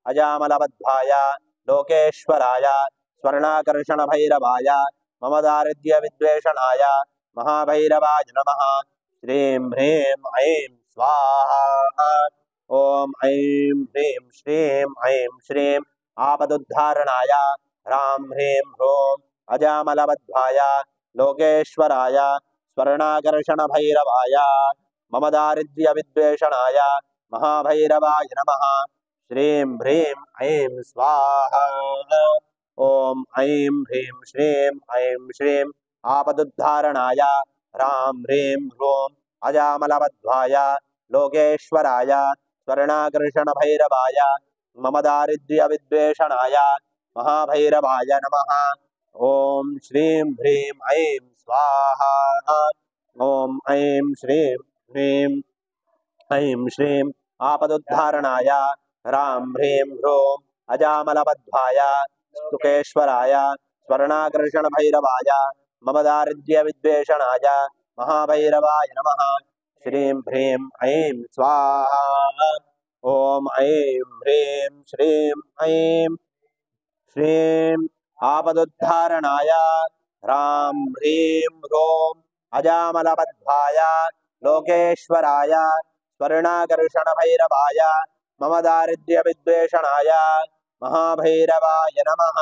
अजामलबद्धाय लोकेश्वराय स्वर्णाकर्षणभैरवाय मम दारिद्र्यविद्वेषणाय महाभैरवाय नमः श्रीं ह्रीं ऐं स्वाहा ॐ ऐं श्रीं आपदुद्धारणाय ह्रां ह्रीं ह्रूं अजामलबद्धाय लोकेश्वराय स्वर्णाकर्षणभैरवाय मम दारिद्र्यविद्वेषणाय महाभैरवाय नमः श्रीं ह्रीं ऐं स्वाहा ॐ ऐं श्रीं आपदुद्धारणाय ह्रां ह्रीं ह्रूं अजामलबद्धाय लोकेश्वराय स्वर्णाकर्षणभैरवाय मम दारिद्र्यविद्वेषणाय महाभैरवाय नमः ॐ श्रीं ह्रीं ऐं स्वाहा ॐ ऐं श्रीं आपदुद्धारणाय ह्रां ह्रीं ह्रूं अजामलबद्धाय लोकेश्वराय स्वर्णाकर्षणभैरवाय मम दारिद्र्यविद्वेषणाय महाभैरवाय नमः श्रीं ह्रीं ऐं स्वाहा ॐ ऐं श्रीं आपदुद्धारणाय ह्रां ह्रीं ह्रूं अजामलबद्धाय लोकेश्वराय स्वर्णाकर्षणभैरवाय मम दारिद्र्यविद्वेषणाय महाभैरवाय नमः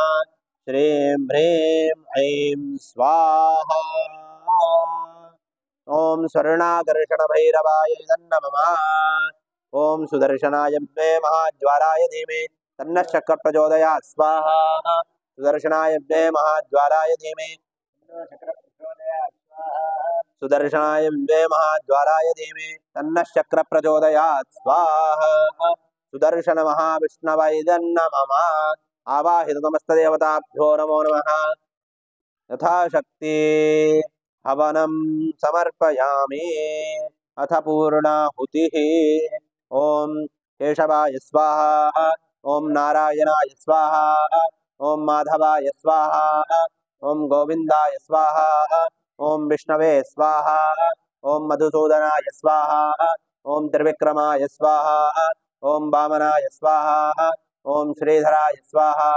श्रीं ह्रीं ऐं स्वाहा ॐ स्वर्णाकर्षणभैरवाय नमः ॐ सुदर्शनाय विद्महे महाज्वालाय धीमहि तन्नः शक्र प्रचोदयात् स्वाहा सुदर्शनाय विद्महे महाज्वालाय धीमहि सुदर्शनाय विद्महे महाज्वालाय धीमहि तन्नः शक्र प्रचोदयात् स्वाहा सुदर्शन महाविष्णवै नमः आवाहित समस्तदेवताभ्यो नमो नमः यथाशक्ति हवनं समर्पयामि अथ पूर्णाहुतिः ओम केशवाय स्वाहा ओम नारायणाय स्वाहा ओम माधवाय स्वाहा ओम गोविंदाय स्वाहा ओम विष्णवे स्वाहा ओम मधुसूदनाय स्वाहा ओम त्रिविक्रमाय स्वाहा ओम वामनाय स्वाहा ओम श्रीधराय स्वाहा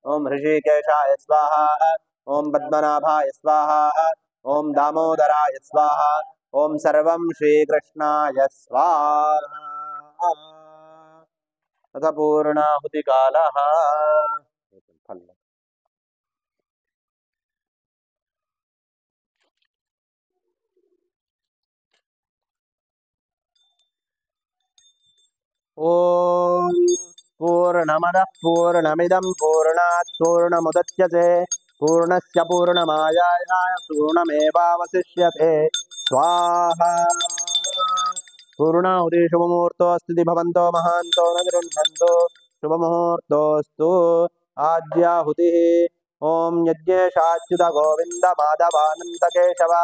ओम ऋषिकेशाय स्वाहा ओम पद्मनाभाय स्वाहा ओम दामोदराय स्वाहा ओम सर्वं श्रीकृष्णाय स्वाहा अथ पूर्णाहुतिकालः ओम पूर्णमदः पूर्णमिदं पूर्णात् पूर्णमुदच्यते पूर्णस्य पूर्णमादाय पूर्णमेवावशिष्यते स्वाहा पूर्णाहुति शुभमुहूर्तोऽस्ति भवन्तो महान्तो न गृह्णन्तु शुभमुहूर्तोऽस्तु आज्याहुतिः ओम यज्ञेशाच्युत गोविंद माधवानंद केशव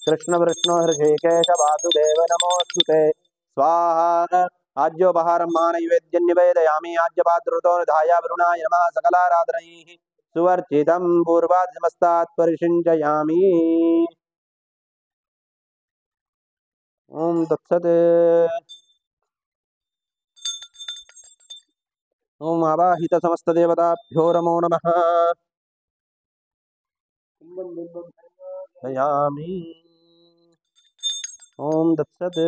कृष्ण विष्णु हृषिकेश वासुदेव नमोऽस्तुते स्वाहा आज्योपहारं महानैवेद्यं निवेदयामि आज्यपात्रतो निधाय वरुणाय नमः सकलाराधनैः सुवर्चितं पूर्वादिमस्तात् परिषिञ्चयामि ओम तत्सत् ओम आवाहित समस्त देवताभ्यो नमो नमः दयामि ओम तत्सत्।